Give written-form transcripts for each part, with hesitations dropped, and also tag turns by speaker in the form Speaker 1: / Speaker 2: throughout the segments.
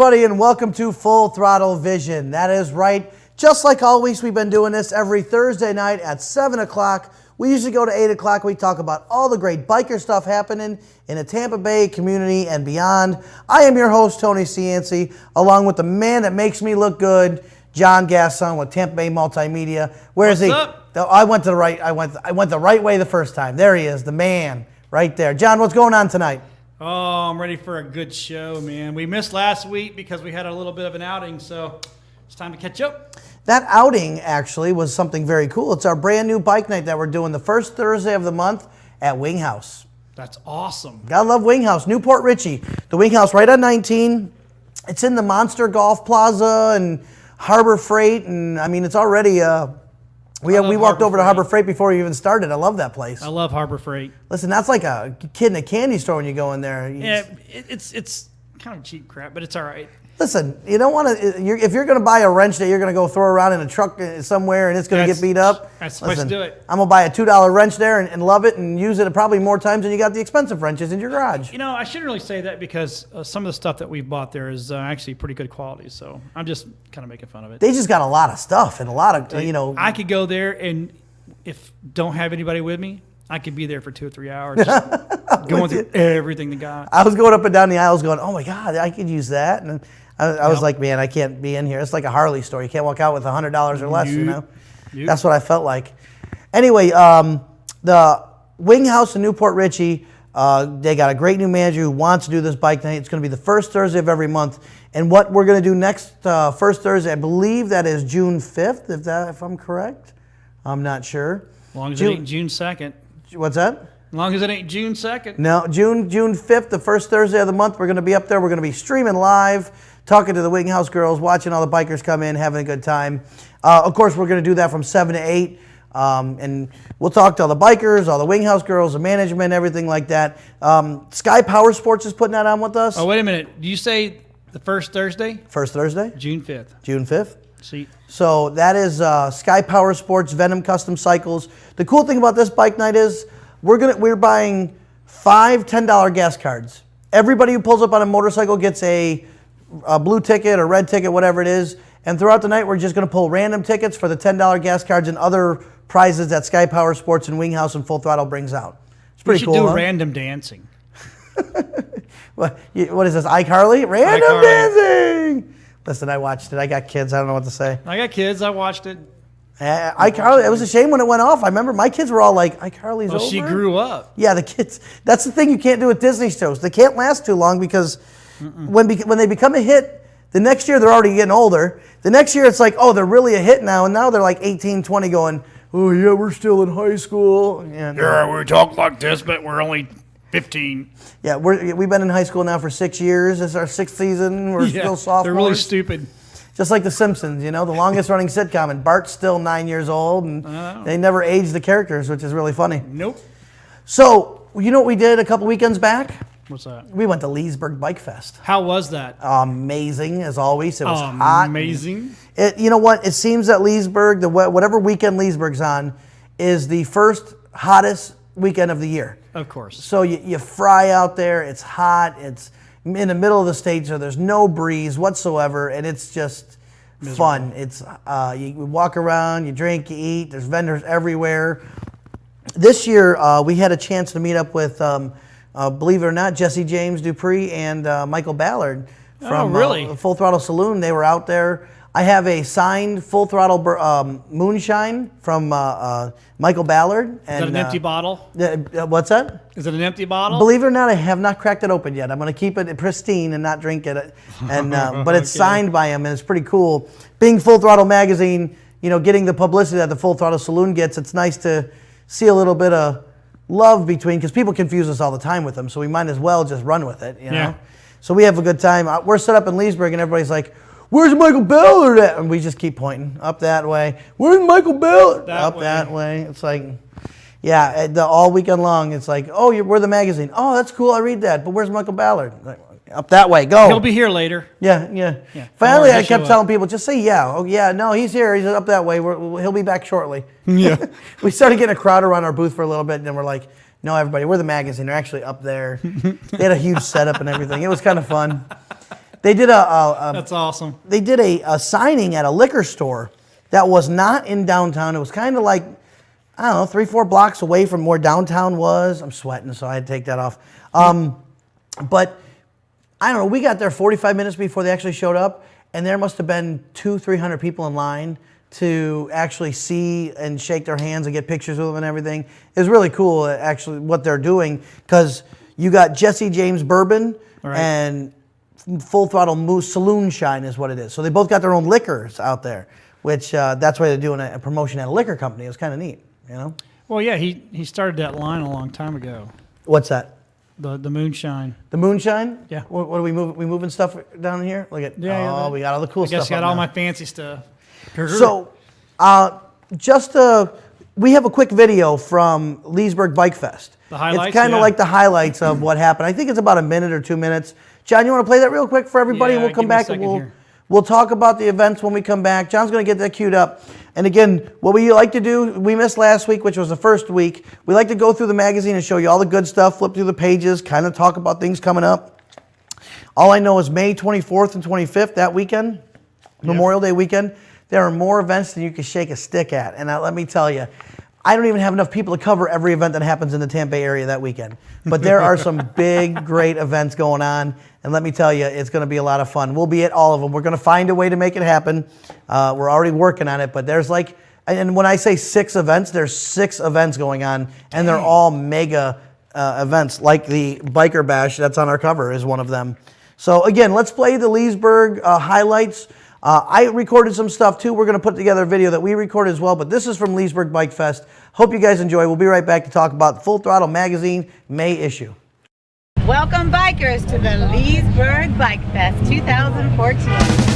Speaker 1: everybody, and welcome to Full Throttle Vision. That is right. Just like always, we've been doing this every Thursday night at 7 o'clock. We usually go to 8 o'clock. We talk about all the great biker stuff happening in the Tampa Bay community and beyond. I am your host, Tony Cianci, along with the man that makes me look good, John Gasson with Tampa Bay Multimedia. Where is he?
Speaker 2: Up?
Speaker 1: I went to the right. I went the right way the first time. There he is, the man, right there. John, what's going on tonight?
Speaker 2: Oh, I'm ready for a good show, man. We missed last week because we had a little bit of an outing, so it's time to catch up.
Speaker 1: That outing actually was something very cool. It's our brand new bike night that we're doing the first Thursday of the month at Wing House.
Speaker 2: That's awesome.
Speaker 1: Gotta love Wing House, Newport Richie. The Wing House right on 19. It's in the Monster Golf Plaza and Harbor Freight, and I mean it's already. We walked over to Harbor Freight before we even started. I love that place.
Speaker 2: I love Harbor Freight.
Speaker 1: Listen, that's like a kid in a candy store when you go in there.
Speaker 2: Yeah, it's kind of cheap crap, but it's all right.
Speaker 1: Listen, you don't want to. If you're going to buy a wrench that you're going to go throw around in a truck somewhere and it's going to get beat up,
Speaker 2: that's the place to do it.
Speaker 1: I'm going to buy a $2 wrench there and love it and use it probably more times than you got the expensive wrenches in your garage.
Speaker 2: You know, I shouldn't really say that because some of the stuff that we've bought there is actually pretty good quality. So I'm just kind of making fun of it.
Speaker 1: They just got a lot of stuff and a lot of, you know.
Speaker 2: I could go there and if don't have anybody with me, I could be there for 2 or 3 hours just going through everything they got.
Speaker 1: I was going up and down the aisles going, oh my God, I could use that. And I was like, man, I can't be in here. It's like a Harley store. You can't walk out with $100 or less, you know? That's what I felt like. Anyway, the Wing House in Newport Richie, they got a great new manager who wants to do this bike night. It's going to be the first Thursday of every month. And what we're going to do next first Thursday, I believe that is June 5th, if I'm correct. I'm not sure.
Speaker 2: As long as it ain't June 2nd.
Speaker 1: What's that?
Speaker 2: As long as it ain't June 2nd.
Speaker 1: No, June 5th, the first Thursday of the month, we're going to be up there. We're going to be streaming live, talking to the Wing House girls, watching all the bikers come in, having a good time. Of course, we're going to do that from 7 to 8. And we'll talk to all the bikers, all the Wing House girls, the management, everything like that. Sky Power Sports is putting that on with us.
Speaker 2: Oh, wait a minute. Do you say the first Thursday?
Speaker 1: First Thursday?
Speaker 2: June 5th.
Speaker 1: June 5th.
Speaker 2: See.
Speaker 1: So that is Sky Power Sports, Venom Custom Cycles. The cool thing about this bike night is we're buying 5 $10 gas cards. Everybody who pulls up on a motorcycle gets a blue ticket or red ticket, whatever it is. And throughout the night, we're just going to pull random tickets for the $10 gas cards and other prizes that Sky Power Sports and Wing House and Full Throttle brings out. It's pretty cool.
Speaker 2: We should do random dancing.
Speaker 1: What is this, iCarly? Random dancing! Listen, I watched it. I got kids. I don't know what to say.
Speaker 2: I got kids. I watched it.
Speaker 1: iCarly, it was a shame when it went off. I remember my kids were all like, iCarly's over?
Speaker 2: She grew up.
Speaker 1: Yeah, the kids. That's the thing you can't do with Disney shows. They can't last too long because when they become a hit, the next year they're already getting older. The next year it's like, oh, they're really a hit now. And now they're like 18, 20 going, oh, yeah, we're still in high school.
Speaker 2: Yeah, we talk like this, but we're only 15.
Speaker 1: Yeah, we've been in high school now for 6 years. This is our 6th season. We're still sophomores.
Speaker 2: They're really stupid.
Speaker 1: Just like The Simpsons, you know, the longest running sitcom. And Bart's still 9 years old. And they never aged the characters, which is really funny.
Speaker 2: Nope.
Speaker 1: So, you know what we did a couple weekends back?
Speaker 2: What's that?
Speaker 1: We went to Leesburg Bike Fest.
Speaker 2: How was that?
Speaker 1: Amazing, as always. It was hot.
Speaker 2: Amazing.
Speaker 1: You know what? It seems that Leesburg, whatever weekend Leesburg's on, is the first hottest weekend of the year.
Speaker 2: Of course.
Speaker 1: So you fry out there. It's hot. It's in the middle of the state, so there's no breeze whatsoever, and it's just fun. It's you walk around, you drink, you eat. There's vendors everywhere. This year, we had a chance to meet up with, believe it or not, Jesse James Dupree and Michael Ballard from Full Throttle Saloon. They were out there. I have a signed Full Throttle Moonshine from Michael Ballard.
Speaker 2: Is that an empty bottle?
Speaker 1: What's that?
Speaker 2: Is it an empty bottle?
Speaker 1: Believe it or not, I have not cracked it open yet. I'm going to keep it pristine and not drink it. And but it's signed by him, and it's pretty cool. Being Full Throttle Magazine, you know, getting the publicity that the Full Throttle Saloon gets, it's nice to see a little bit of love between, because people confuse us all the time with them, so we might as well just run with it, you know?
Speaker 2: Yeah.
Speaker 1: So we have a good time. We're set up in Leesburg, and everybody's like, where's Michael Ballard at? And we just keep pointing up that way. Where's Michael Ballard? That way. It's like, yeah, all weekend long, it's like, oh, we're the magazine. Oh, that's cool. I read that. But where's Michael Ballard? Like, up that way. Go.
Speaker 2: He'll be here later.
Speaker 1: Yeah. Finally, I kept telling people, just say yeah. Oh, yeah, no, he's here. He's up that way. He'll be back shortly.
Speaker 2: Yeah.
Speaker 1: We started getting a crowd around our booth for a little bit, and then we're like, no, everybody, we're the magazine. They're actually up there. They had a huge setup and everything. It was kind of fun. They did
Speaker 2: That's awesome.
Speaker 1: they did a signing at a liquor store that was not in downtown. It was kind of like, I don't know, 3-4 blocks away from where downtown was. I'm sweating, so I had to take that off. But I don't know, we got there 45 minutes before they actually showed up, and there must have been 200-300 people in line to actually see and shake their hands and get pictures with them and everything. It was really cool, actually, what they're doing, because you got Jesse James Bourbon and Full Throttle Moose Saloon Shine is what it is. So they both got their own liquors out there, which that's why they're doing a promotion at a liquor company. It was kind of neat, you know?
Speaker 2: Well, yeah, he started that line a long time ago.
Speaker 1: What's that?
Speaker 2: The moonshine.
Speaker 1: The moonshine?
Speaker 2: Yeah.
Speaker 1: What are we moving? We moving stuff down here? Look at, we got all the cool
Speaker 2: I
Speaker 1: stuff.
Speaker 2: guess you got
Speaker 1: up
Speaker 2: all
Speaker 1: now.
Speaker 2: my fancy stuff.
Speaker 1: So, we have a quick video from Leesburg Bike Fest.
Speaker 2: The highlights?
Speaker 1: It's kind of like the highlights of what happened. I think it's about a minute or 2 minutes. John, you want to play that real quick for everybody, and we'll come
Speaker 2: give me a
Speaker 1: back and
Speaker 2: second
Speaker 1: we'll talk about the events when we come back. John's going to get that queued up. And again, what we like to do, we missed last week, which was the first week. We like to go through the magazine and show you all the good stuff, flip through the pages, kind of talk about things coming up. All I know is May 24th and 25th, that weekend, Memorial Day weekend, there are more events than you can shake a stick at. And let me tell you, I don't even have enough people to cover every event that happens in the Tampa Bay area that weekend. But there are some big, great events going on. And let me tell you, it's going to be a lot of fun. We'll be at all of them. We're going to find a way to make it happen. We're already working on it. But there's like, and when I say 6 events, there's 6 events going on. And they're all mega events, like the Biker Bash that's on our cover is one of them. So again, let's play the Leesburg highlights. I recorded some stuff too. We're going to put together a video that we recorded as well, but this is from Leesburg Bike Fest. Hope you guys enjoy. We'll be right back to talk about the Full Throttle Magazine May issue.
Speaker 3: Welcome bikers to the Leesburg Bike Fest 2014.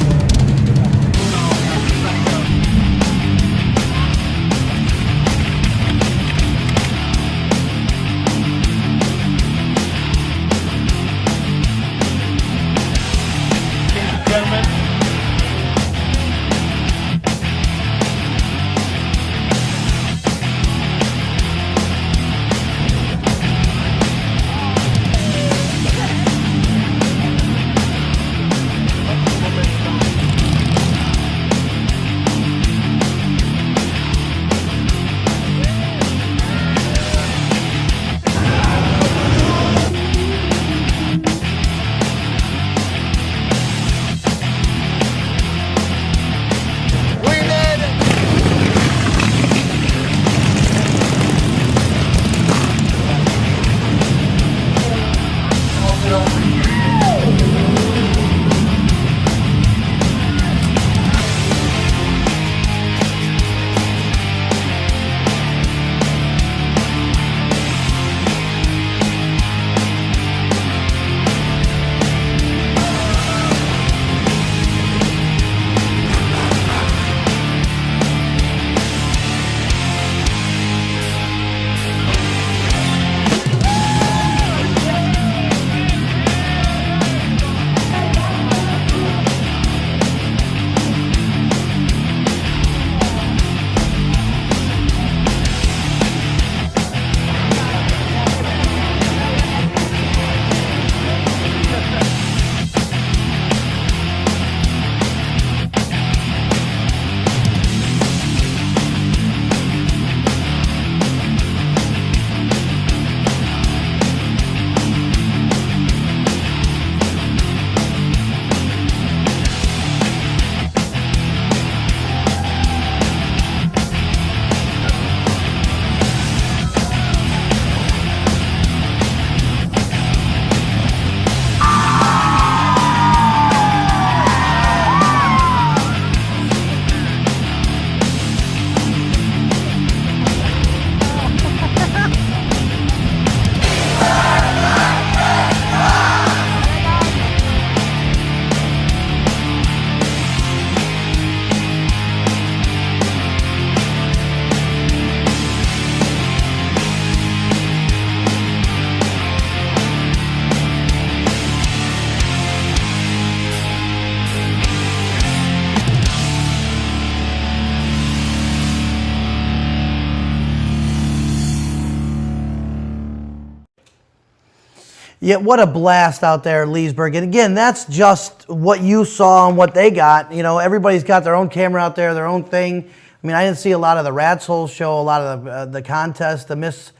Speaker 1: Yeah, what a blast out there at Leesburg. And again, that's just what you saw and what they got. You know, everybody's got their own camera out there, their own thing. I mean, I didn't see a lot of the Rat's Hole show, a lot of the contest, the Miss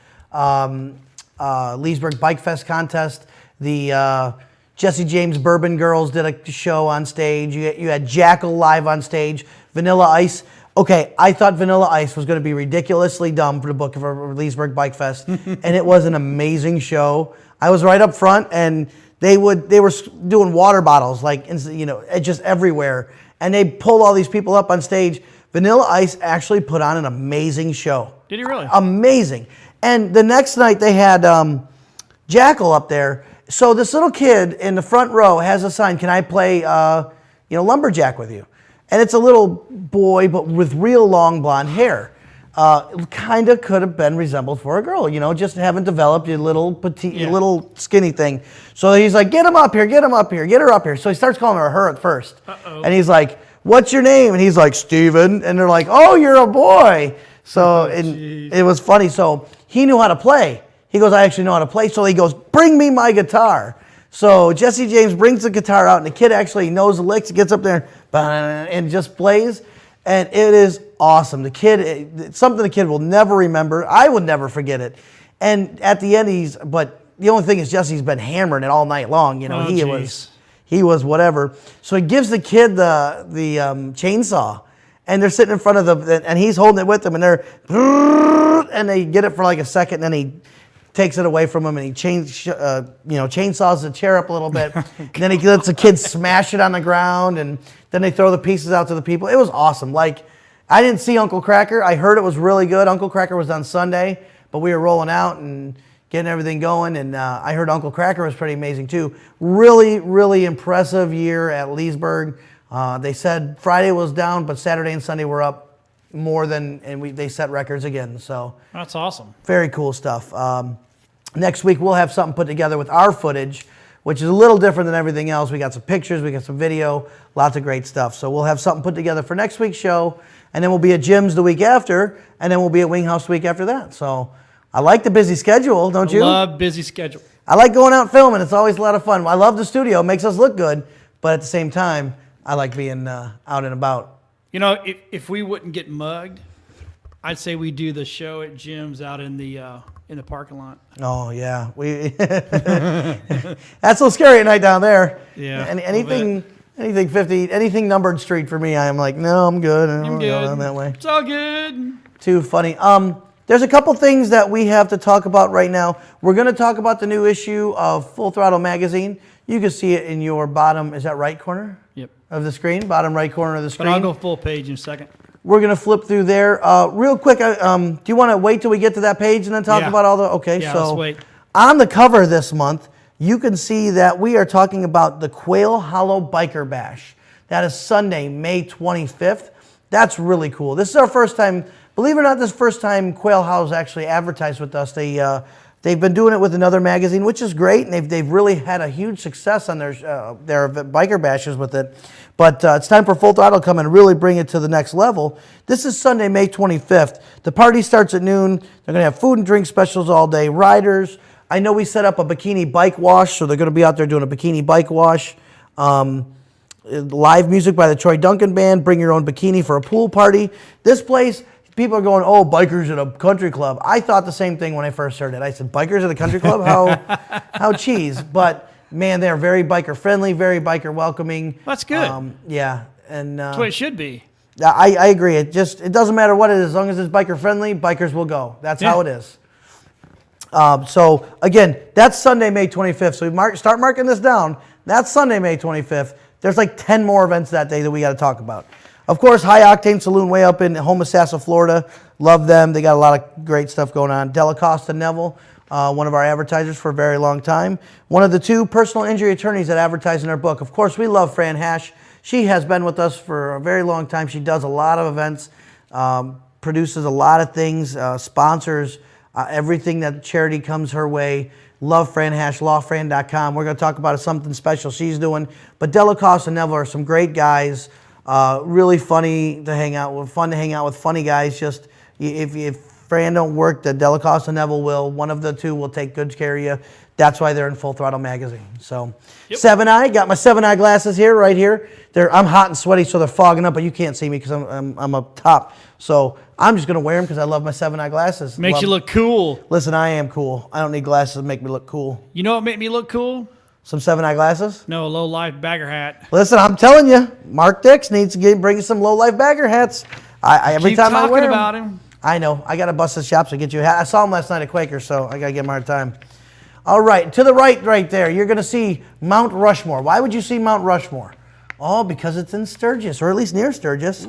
Speaker 1: Leesburg Bike Fest contest. The Jesse James Bourbon Girls did a show on stage. You had Jackal live on stage. Vanilla Ice. Okay, I thought Vanilla Ice was going to be ridiculously dumb for the book of Leesburg Bike Fest, and it was an amazing show. I was right up front, and they were doing water bottles like just everywhere, and they pulled all these people up on stage. Vanilla Ice actually put on an amazing show.
Speaker 2: Did he really?
Speaker 1: Amazing. And the next night they had Jackal up there. So this little kid in the front row has a sign, "Can I play lumberjack with you?" And it's a little boy, but with real long blonde hair. It kind of could have been resembled for a girl, just haven't developed a little petite, little skinny thing. So he's like, "Get him up here, get him up here, get her up here." So he starts calling her at first. And he's like, "What's your name?" And he's like, "Steven." And they're like, "Oh, you're a boy." So it was funny. So he knew how to play. He goes, "I actually know how to play." So he goes, "Bring me my guitar." So Jesse James brings the guitar out, and the kid actually knows the licks, gets up there and just plays. And it is awesome. The kid, it's something the kid will never remember. I would never forget it. And at the end, but the only thing is Jesse's been hammering it all night long. He was whatever. So he gives the kid the chainsaw, and they're sitting in front of and he's holding it with them, and and they get it for like a second, and then he takes it away from him, and he chainsaws the chair up a little bit. And then he lets the kids smash it on the ground, and then they throw the pieces out to the people. It was awesome. Like, I didn't see Uncle Cracker. I heard it was really good. Uncle Cracker was on Sunday, but we were rolling out and getting everything going, and I heard Uncle Cracker was pretty amazing too. Really, really impressive year at Leesburg. They said Friday was down, but Saturday and Sunday were up more than, and they set records again. So
Speaker 2: that's awesome.
Speaker 1: Very cool stuff. Next week, we'll have something put together with our footage, which is a little different than everything else. We got some pictures, we got some video, lots of great stuff. So we'll have something put together for next week's show, and then we'll be at Jim's the week after, and then we'll be at Wing House the week after that. So I like the busy schedule, don't you?
Speaker 2: Love busy schedule.
Speaker 1: I like going out filming. It's always a lot of fun. I love the studio. It makes us look good, but at the same time, I like being out and about.
Speaker 2: If we wouldn't get mugged, I'd say we do the show at Jim's out in the parking lot.
Speaker 1: Oh yeah, that's so scary at night down there.
Speaker 2: Yeah.
Speaker 1: Anything 50, anything numbered street for me, I'm like, no, I'm good. I don't go down that way.
Speaker 2: It's all good.
Speaker 1: Too funny. There's a couple things that we have to talk about right now. We're going to talk about the new issue of Full Throttle magazine. You can see it in your bottom, is that right corner?
Speaker 2: Yep.
Speaker 1: Of the screen, bottom right corner of the screen.
Speaker 2: But I'll go full page in a second.
Speaker 1: We're going to flip through there. Real quick, do you want to wait till we get to that page and then talk about all the... Okay,
Speaker 2: yeah,
Speaker 1: so
Speaker 2: let's wait.
Speaker 1: On the cover this month, you can see that we are talking about the Quail Hollow Biker Bash. That is Sunday, May 25th. That's really cool. This is our first time, believe it or not, this is the first time Quail Hollow's actually advertised with us. They've been doing it with another magazine, which is great, and they've really had a huge success on their biker bashes with it. But it's time for Full Throttle to come and really bring it to the next level. This is Sunday, May 25th. The party starts at noon. They're going to have food and drink specials all day. Riders. I know we set up a bikini bike wash, so they're going to be out there doing a bikini bike wash. Live music by the Troy Duncan Band. Bring your own bikini for a pool party. This place... People are going, "Oh, bikers at a country club." I thought the same thing when I first heard it. I said, "Bikers at a country club? How cheese?" But man, they're very biker friendly, very biker welcoming.
Speaker 2: That's good.
Speaker 1: Yeah, and
Speaker 2: that's what it should be.
Speaker 1: I agree. It doesn't matter what it is, as long as it's biker friendly, bikers will go. That's how it is. So again, that's Sunday, May 25th. So start marking this down. That's Sunday, May 25th. There's like 10 more events that day that we got to talk about. Of course, High Octane Saloon way up in Homosassa, Florida. Love them. They got a lot of great stuff going on. Delacosta Neville, one of our advertisers for a very long time. One of the two personal injury attorneys that advertise in our book. Of course, we love Fran Hash. She has been with us for a very long time. She does a lot of events, produces a lot of things, sponsors everything that charity comes her way. Love Fran Hash, lawfran.com. We're going to talk about something special she's doing. But Delacosta Neville are some great guys. Really funny to hang out with, fun to hang out with funny guys. Just if Fran don't work, the Delacoste and Neville will. One of the two will take good care of you. That's why they're in Full Throttle magazine. So,
Speaker 2: Yep.
Speaker 1: 7 Eye, got my 7 Eye glasses here, right here. I'm hot and sweaty, so they're fogging up, but you can't see me because I'm up top. So I'm just gonna wear them because I love my 7 Eye glasses.
Speaker 2: Makes you look cool.
Speaker 1: Listen, I am cool. I don't need glasses to make me look cool.
Speaker 2: You know what made me look cool?
Speaker 1: Some 7 Eye glasses.
Speaker 2: No, low life bagger hat.
Speaker 1: Listen, I'm telling you, Mark Dix needs to bring some low life bagger hats. Every
Speaker 2: Keep
Speaker 1: time I wear
Speaker 2: talking
Speaker 1: 'em,
Speaker 2: about him.
Speaker 1: I know. I got to bust the shops to get you a hat. I saw him last night at Quaker, so I got to give him a hard time. All right, to the right there, you're going to see Mount Rushmore. Why would you see Mount Rushmore? Oh, because it's in Sturgis, or at least near Sturgis,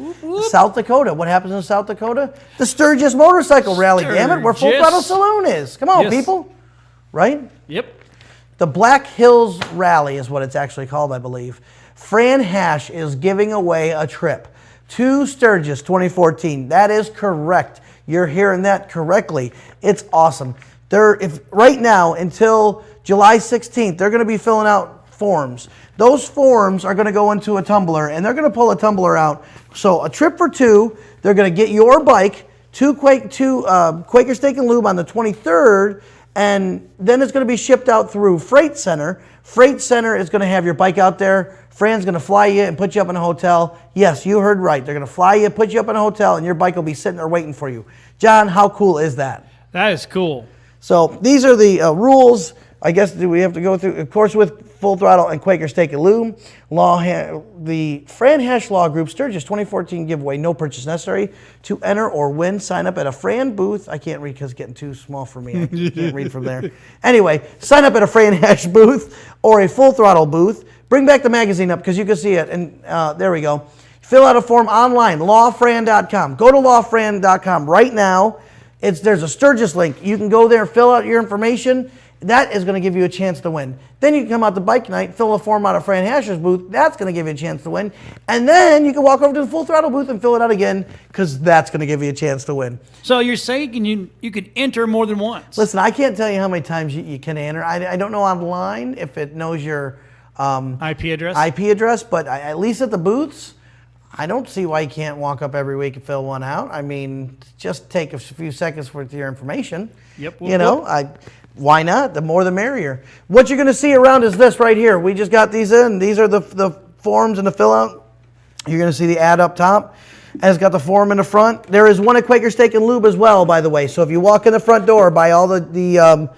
Speaker 1: South Dakota. What happens in South Dakota? The Sturgis Motorcycle Rally, damn it, where Full
Speaker 2: Sturgis.
Speaker 1: Throttle Saloon is. Come on,
Speaker 2: Yes.
Speaker 1: people. Right?
Speaker 2: Yep.
Speaker 1: The Black Hills Rally is what it's actually called, I believe. Fran Hash is giving away a trip to Sturgis 2014. That is correct. You're hearing that correctly. It's awesome. Right now until July 16th, they're going to be filling out forms. Those forms are going to go into a tumbler, and they're going to pull a tumbler out. So a trip for two. They're going to get your bike to Quaker Steak and Lube on the 23rd. And then it's going to be shipped out through Freight Center. Freight Center is going to have your bike out there. Fran's going to fly you and put you up in a hotel. Yes, you heard right. They're going to fly you, put you up in a hotel, and your bike will be sitting there waiting for you. John, how cool is that?
Speaker 2: That is cool.
Speaker 1: So these are the rules. I guess we have to go through, of course, with Full Throttle and Quaker Steak and Lube. The Fran Hash Law Group Sturgis 2014 giveaway, no purchase necessary. To enter or win, sign up at a Fran booth. I can't read because it's getting too small for me. I can't read from there. Anyway, sign up at a Fran Hash booth or a Full Throttle booth. Bring back the magazine up because you can see it. And there we go. Fill out a form online, lawfran.com. Go to lawfran.com right now. There's a Sturgis link. You can go there, fill out your information. That is going to give you a chance to win. Then you can come out to bike night, fill a form out of Fran Hash's booth. That's going to give you a chance to win. And then you can walk over to the Full Throttle booth and fill it out again because that's going to give you a chance to win.
Speaker 2: So you're saying you could enter more than once?
Speaker 1: Listen, I can't tell you how many times you can enter. I don't know online if it knows your
Speaker 2: IP address?
Speaker 1: But at least at the booths, I don't see why you can't walk up every week and fill one out. I mean, just take a few seconds with your information.
Speaker 2: Yep.
Speaker 1: You know, why not? The more the merrier. What you're going to see around is this right here. We just got these in. These are the forms and the fill out. You're going to see the ad up top. And it's got the form in the front. There is one at Quaker Steak and Lube as well, by the way. So if you walk in the front door, buy all the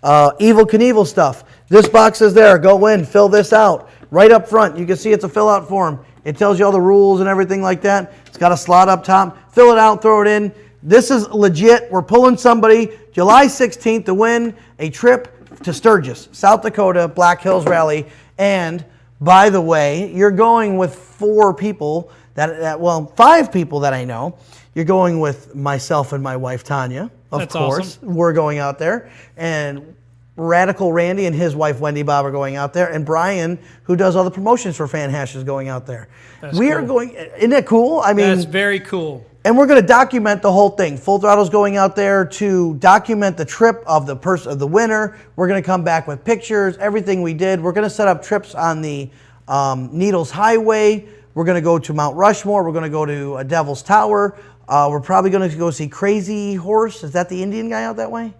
Speaker 1: Evel Knievel stuff. This box is there. Go in, fill this out. Right up front, you can see it's a fill out form. It tells you all the rules and everything like that. It's got a slot up top. Fill it out, throw it in. This is legit. We're pulling somebody July 16th to win a trip to Sturgis, South Dakota, Black Hills Rally. And by the way, you're going with 5 people that I know. You're going with myself and my wife, Tanya, of
Speaker 2: That's
Speaker 1: course.
Speaker 2: awesome.
Speaker 1: We're going out there. And Radical Randy and his wife, Wendy Bob, are going out there. And Brian, who does all the promotions for Fan Hash, is going out there.
Speaker 2: That's
Speaker 1: we are
Speaker 2: cool.
Speaker 1: going, isn't it cool? I mean,
Speaker 2: That's very cool.
Speaker 1: and we're going to document the whole thing. Full Throttle's going out there to document the trip of the winner. We're going to come back with pictures, everything we did. We're going to set up trips on the Needles Highway. We're going to go to Mount Rushmore. We're going to go to Devil's Tower. We're probably going to go see Crazy Horse. Is that the Indian guy out that way?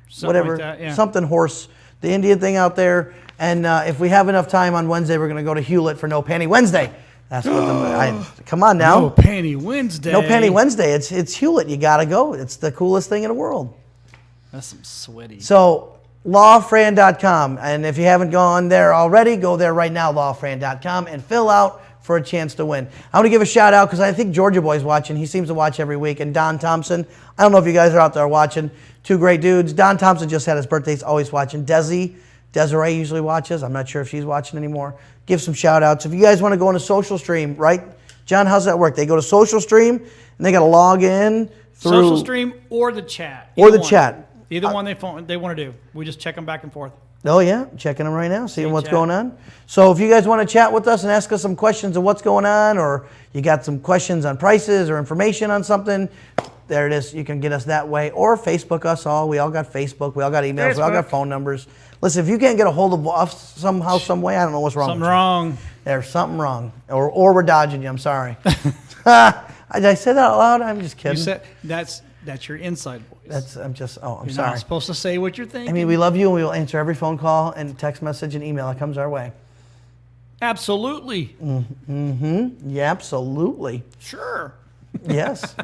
Speaker 2: Something like that, yeah.
Speaker 1: Something horse, the Indian thing out there. And if we have enough time on Wednesday, we're going to go to Hewlett for No Panty Wednesday. That's what come on now.
Speaker 2: No Panty Wednesday.
Speaker 1: No Panty Wednesday. It's Hewlett. You got to go. It's the coolest thing in the world.
Speaker 2: That's some sweaty.
Speaker 1: So lawfran.com. And if you haven't gone there already, go there right now, lawfran.com, and fill out for a chance to win. I want to give a shout out because I think Georgia Boy's watching. He seems to watch every week. And Don Thompson. I don't know if you guys are out there watching. 2 great dudes. Don Thompson just had his birthday. He's always watching. Desiree usually watches. I'm not sure if she's watching anymore. Give some shout outs. If you guys want to go on a social stream, right? John, how's that work? They go to social stream and they got to log in through
Speaker 2: Social stream or the chat.
Speaker 1: Or the
Speaker 2: Either one.
Speaker 1: chat.
Speaker 2: Either one they want to do. We just check them back and forth.
Speaker 1: Oh, yeah. Checking them right now, seeing what's
Speaker 2: chat.
Speaker 1: going on. So if you guys want to chat with us and ask us some questions of what's going on, or you got some questions on prices or information on something, there it is. You can get us that way. Or Facebook us all. We all got Facebook. We all got emails. We all got phone numbers. Listen, if you can't get a hold of us somehow, some way, I don't know what's wrong
Speaker 2: Something
Speaker 1: with you.
Speaker 2: wrong.
Speaker 1: There's something wrong. Or we're dodging you. I'm sorry. Did I say that out loud? I'm just kidding.
Speaker 2: You said That's your inside voice.
Speaker 1: I'm
Speaker 2: You're
Speaker 1: sorry.
Speaker 2: not supposed to say what you're thinking.
Speaker 1: I mean, we love you, and we will answer every phone call and text message and email that comes our way.
Speaker 2: Absolutely.
Speaker 1: Yeah, absolutely.
Speaker 2: Sure.
Speaker 1: Yes.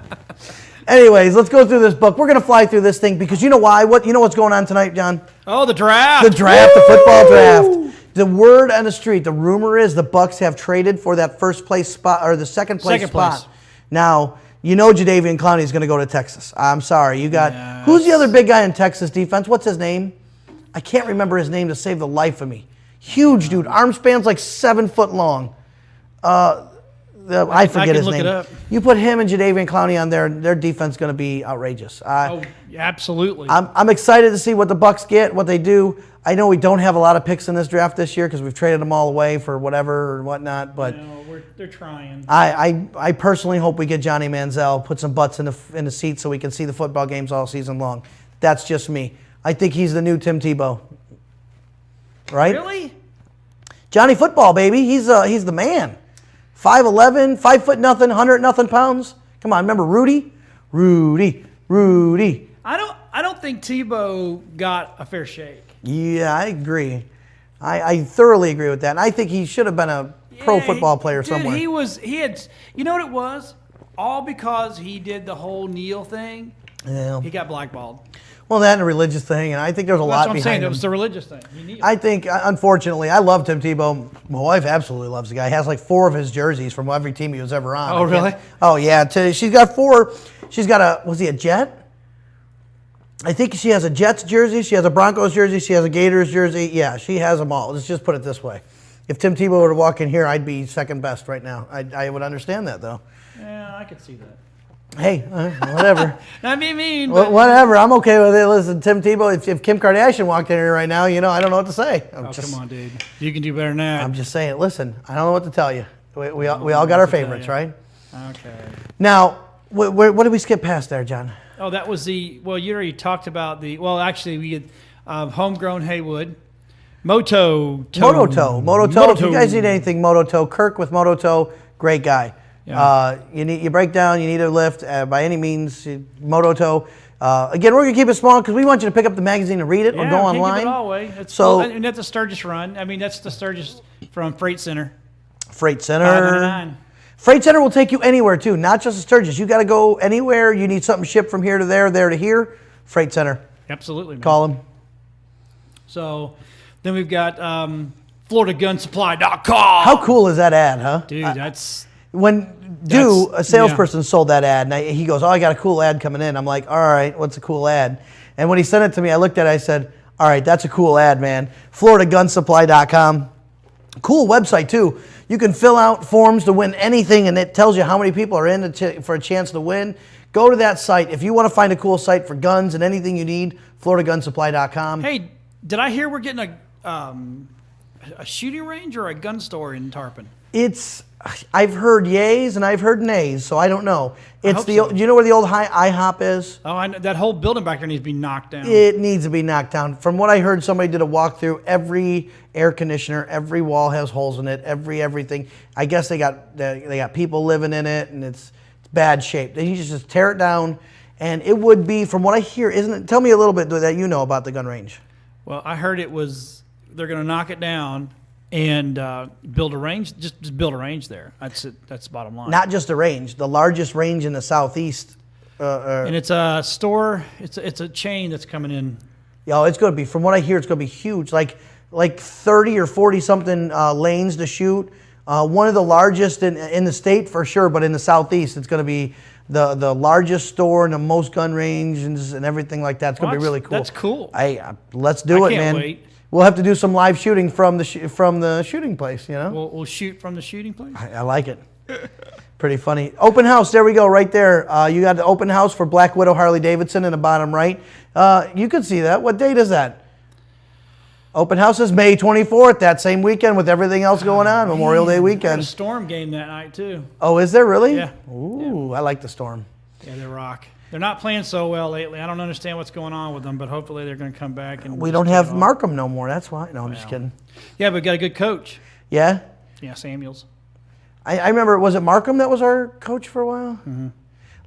Speaker 1: Anyways, let's go through this book. We're going to fly through this thing because you know why? You know what's going on tonight, John?
Speaker 2: Oh, the draft.
Speaker 1: The draft, the football draft. The word on the street, the rumor is the Bucs have traded for that first place spot or the second place spot. Now, you know Jadeveon Clowney is going to go to Texas. I'm sorry. You got who's the other big guy in Texas defense? What's his name? I can't remember his name to save the life of me. Huge dude. Arm span's like 7 foot long. I forget his name.
Speaker 2: Look it up.
Speaker 1: You put him and Jadeveon Clowney on there, their defense is going to be outrageous.
Speaker 2: Absolutely.
Speaker 1: I'm excited to see what the Bucs get, what they do. I know we don't have a lot of picks in this draft this year because we've traded them all away for whatever or whatnot. But
Speaker 2: they're trying.
Speaker 1: I personally hope we get Johnny Manziel, put some butts in the seats so we can see the football games all season long. That's just me. I think he's the new Tim Tebow. Right?
Speaker 2: Really?
Speaker 1: Johnny Football, baby. He's the man. 5'11", 5 foot nothing, 100 nothing pounds. Come on, remember Rudy? Rudy.
Speaker 2: I don't think Tebow got a fair shake.
Speaker 1: Yeah, I agree. I thoroughly agree with that. And I think he should have been a pro football player somewhere.
Speaker 2: He had, you know what it was? All because he did the whole kneel thing.
Speaker 1: Yeah.
Speaker 2: He got blackballed.
Speaker 1: Well, that and a religious thing, and I think there's a lot behind
Speaker 2: That's what I'm saying.
Speaker 1: him.
Speaker 2: It was the religious thing.
Speaker 1: I think, unfortunately, I love Tim Tebow. My wife absolutely loves the guy. He has like 4 of his jerseys from every team he was ever on.
Speaker 2: Oh, really?
Speaker 1: Oh, yeah. She's got 4. She's got was he a Jet? I think she has a Jets jersey. She has a Broncos jersey. She has a Gators jersey. Yeah, she has them all. Let's just put it this way. If Tim Tebow were to walk in here, I'd be second best right now. I would understand that, though.
Speaker 2: Yeah, I could see that.
Speaker 1: Hey, whatever.
Speaker 2: Not being mean,
Speaker 1: but whatever. I'm okay with it. Listen, Tim Tebow, if Kim Kardashian walked in here right now, I don't know what to say.
Speaker 2: Come on, dude. You can do better than that.
Speaker 1: I'm just saying, listen, I don't know what to tell you. We all got our favorites, right?
Speaker 2: Okay.
Speaker 1: Now, what did we skip past there, John?
Speaker 2: Oh, that was you already talked about actually, we had homegrown Haywood. Moto. If you guys need anything, Moto. Kirk with Moto, great guy. Yeah. You break down, you need a lift by any means. Moto. Again, we're gonna keep it small because we want you to pick up the magazine and read it or go online. Give it all away. And that's a Sturgis run. I mean, that's the Sturgis from Freight Center.
Speaker 1: Freight Center.
Speaker 2: 509.
Speaker 1: Freight Center will take you anywhere too, not just a Sturgis. You got to go anywhere. You need something shipped from here to there to here. Freight Center.
Speaker 2: Absolutely, man.
Speaker 1: Call them.
Speaker 2: So then we've got FloridaGunSupply.com.
Speaker 1: How cool is that ad, huh?
Speaker 2: Dude, that's...
Speaker 1: A salesperson sold that ad, and he goes, I got a cool ad coming in. I'm like, all right, what's a cool ad? And when he sent it to me, I looked at it, I said, all right, that's a cool ad, man. FloridaGunSupply.com. Cool website, too. You can fill out forms to win anything, and it tells you how many people are in for a chance to win. Go to that site. If you want to find a cool site for guns and anything you need, FloridaGunSupply.com.
Speaker 2: Hey, did I hear we're getting a shooting range or a gun store in Tarpon?
Speaker 1: I've heard yays and I've heard nays, so I don't know.
Speaker 2: So.
Speaker 1: You know where the old IHOP is?
Speaker 2: Oh, I know. That whole building back there needs to be knocked down.
Speaker 1: It needs to be knocked down. From what I heard, somebody did a walkthrough. Every air conditioner, every wall has holes in it. Everything. I guess they got people living in it, and it's bad shape. They need to just tear it down, and it would be, from what I hear, isn't it? Tell me a little bit that you know about the gun range.
Speaker 2: Well, I heard they're going to knock it down and build a range. Just build a range there. That's it. That's the bottom line.
Speaker 1: Not just a range, the largest range in the southeast.
Speaker 2: And it's a store. It's a chain that's coming in.
Speaker 1: Yeah, it's going to be. From what I hear, it's going to be huge. Like 30 or 40 something lanes to shoot. One of the largest in the state for sure, but in the southeast, it's going to be the largest store and the most gun ranges and everything like that. It's going to be really cool.
Speaker 2: That's cool.
Speaker 1: Let's do it, man.
Speaker 2: I can't wait.
Speaker 1: We'll have to do some live shooting from the shooting place,
Speaker 2: We'll shoot from the shooting place?
Speaker 1: I like it. Pretty funny. Open house, there we go, right there. You got the open house for Black Widow Harley Davidson in the bottom right. You can see that. What date is that? Open house is May 24th, that same weekend with everything else going on, Memorial Day weekend.
Speaker 2: There's a Storm game that night, too.
Speaker 1: Oh, is there really?
Speaker 2: Yeah.
Speaker 1: Ooh, I like the Storm.
Speaker 2: Yeah, they rock. They're not playing so well lately. I don't understand what's going on with them, but hopefully they're going to come back. And
Speaker 1: we don't have Markham no more. That's why. No, I'm just kidding.
Speaker 2: Yeah, but we got a good coach.
Speaker 1: Yeah?
Speaker 2: Yeah, Samuels.
Speaker 1: I remember, was it Markham that was our coach for a while?
Speaker 2: Mm-hmm.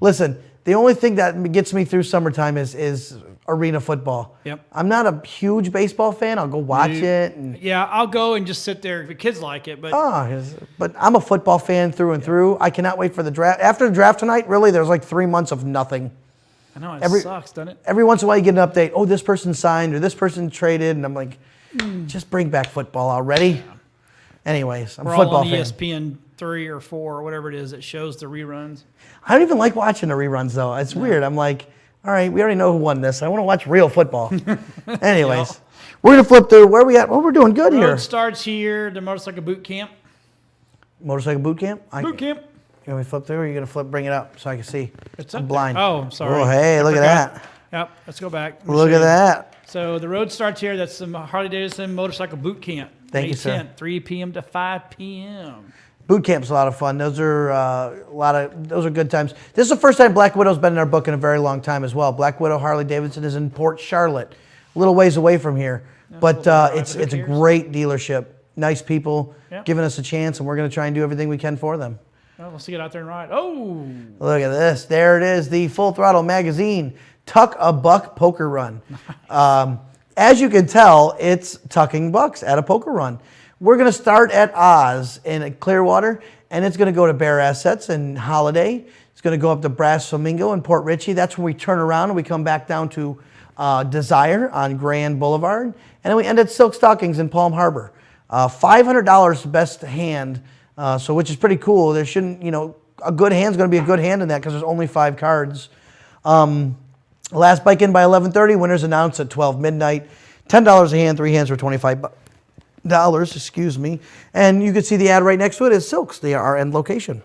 Speaker 1: Listen, the only thing that gets me through summertime is arena football.
Speaker 2: Yep.
Speaker 1: I'm not a huge baseball fan. I'll go watch it. And,
Speaker 2: Yeah, I'll go and just sit there if the kids like it. But
Speaker 1: but I'm a football fan through and through. I cannot wait for the draft. After the draft tonight, really, there's like 3 months of nothing.
Speaker 2: I know, it sucks, doesn't it?
Speaker 1: Every once in a while you get an update. Oh, this person signed or this person traded. And I'm like, just bring back football already. Yeah. Anyways, I'm a football
Speaker 2: all on
Speaker 1: fan.
Speaker 2: ESPN 3 or 4 or whatever it is that shows the reruns.
Speaker 1: I don't even like watching the reruns, though. It's weird. I'm like, all right, we already know who won this. I want to watch real football. Anyways, we're going to flip through. Where are we at? Well, we're doing good here.
Speaker 2: Road starts here, the motorcycle boot camp.
Speaker 1: Motorcycle boot camp?
Speaker 2: Boot camp.
Speaker 1: You want me to flip through or are you going to bring it up so I can see?
Speaker 2: It's
Speaker 1: I'm
Speaker 2: up
Speaker 1: blind.
Speaker 2: there. Oh, sorry.
Speaker 1: Oh, hey, look at that.
Speaker 2: Yep, let's go back.
Speaker 1: Look at that.
Speaker 2: So the road starts here. That's the Harley-Davidson Motorcycle Boot Camp.
Speaker 1: Thank you, sir.
Speaker 2: 10th, 3 p.m. to 5 p.m.
Speaker 1: Boot camp's a lot of fun. Those are those are good times. This is the first time Black Widow's been in our book in a very long time as well. Black Widow Harley Davidson is in Port Charlotte, a little ways away from here, but it's a great dealership. Nice people giving us a chance, and we're going to try and do everything we can for them.
Speaker 2: Well, let's get out there and ride. Oh,
Speaker 1: look at this! There it is, the Full Throttle magazine Tuck a Buck Poker Run. As you can tell, it's tucking bucks at a poker run. We're going to start at Oz in Clearwater, and it's going to go to Bear Assets in Holiday. It's going to go up to Brass Flamingo in Port Richey. That's when we turn around and we come back down to Desire on Grand Boulevard. And then we end at Silk Stockings in Palm Harbor. $500 best hand, so which is pretty cool. There shouldn't, a good hand's going to be a good hand in that because there's only 5 cards. Last bike in by 11:30. Winners announced at 12 midnight. $10 a hand, 3 hands for $25. Excuse me. And you can see the ad right next to it is Silks, our end location.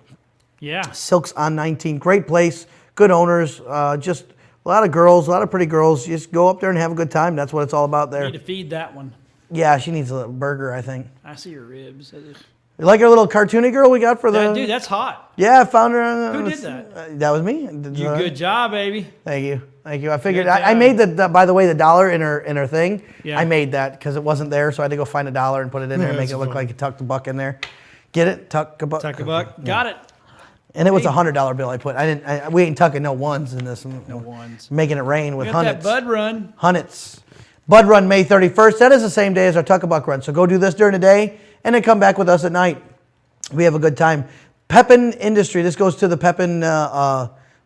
Speaker 2: Yeah.
Speaker 1: Silks on 19. Great place, good owners, just a lot of girls, a lot of pretty girls. Just go up there and have a good time. That's what it's all about there.
Speaker 2: You need to feed that one.
Speaker 1: Yeah, she needs a little burger, I think.
Speaker 2: I see her ribs.
Speaker 1: You like our little cartoony girl we got for the...
Speaker 2: Dude, that's hot.
Speaker 1: Yeah, I found her.
Speaker 2: Who did that?
Speaker 1: That was me.
Speaker 2: Good job, baby.
Speaker 1: Thank you. I figured I made by the way, the dollar in her thing. Yeah. I made that because it wasn't there, so I had to go find $1 and put it in there and make it look like it tucked a buck in there. Get it? Tuck a buck.
Speaker 2: Tuck a buck. Yeah. Got it.
Speaker 1: And it was a $100 bill I put. We ain't tucking no ones in this.
Speaker 2: No ones.
Speaker 1: Making it rain with hunnits.
Speaker 2: That Bud Run.
Speaker 1: Hunnits. Bud Run May 31st. That is the same day as our Tuck a Buck Run. So go do this during the day and then come back with us at night. We have a good time. Pepin Industry. This goes to the Pepin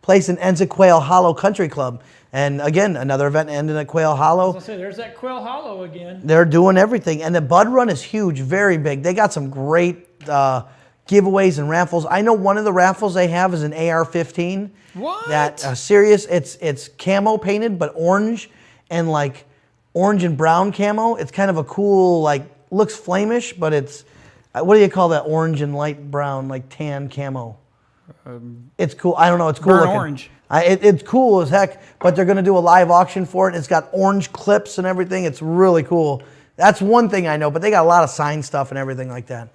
Speaker 1: place in ends at Quail Hollow Country Club. And again, another event ending at Quail Hollow.
Speaker 2: I was gonna say, there's that Quail Hollow again.
Speaker 1: They're doing everything. And the Bud Run is huge, very big. They got some great giveaways and raffles. I know one of the raffles they have is an AR-15.
Speaker 2: What?
Speaker 1: That serious. It's camo painted, but orange and like orange and brown camo. It's kind of a cool, like, looks flamish, but it's, what do you call that orange and light brown, like tan camo? It's cool. I don't know. It's cool looking.
Speaker 2: Orange.
Speaker 1: It's cool as heck, but they're going to do a live auction for it. It's got orange clips and everything. It's really cool. That's one thing I know, but they got a lot of sign stuff and everything like that.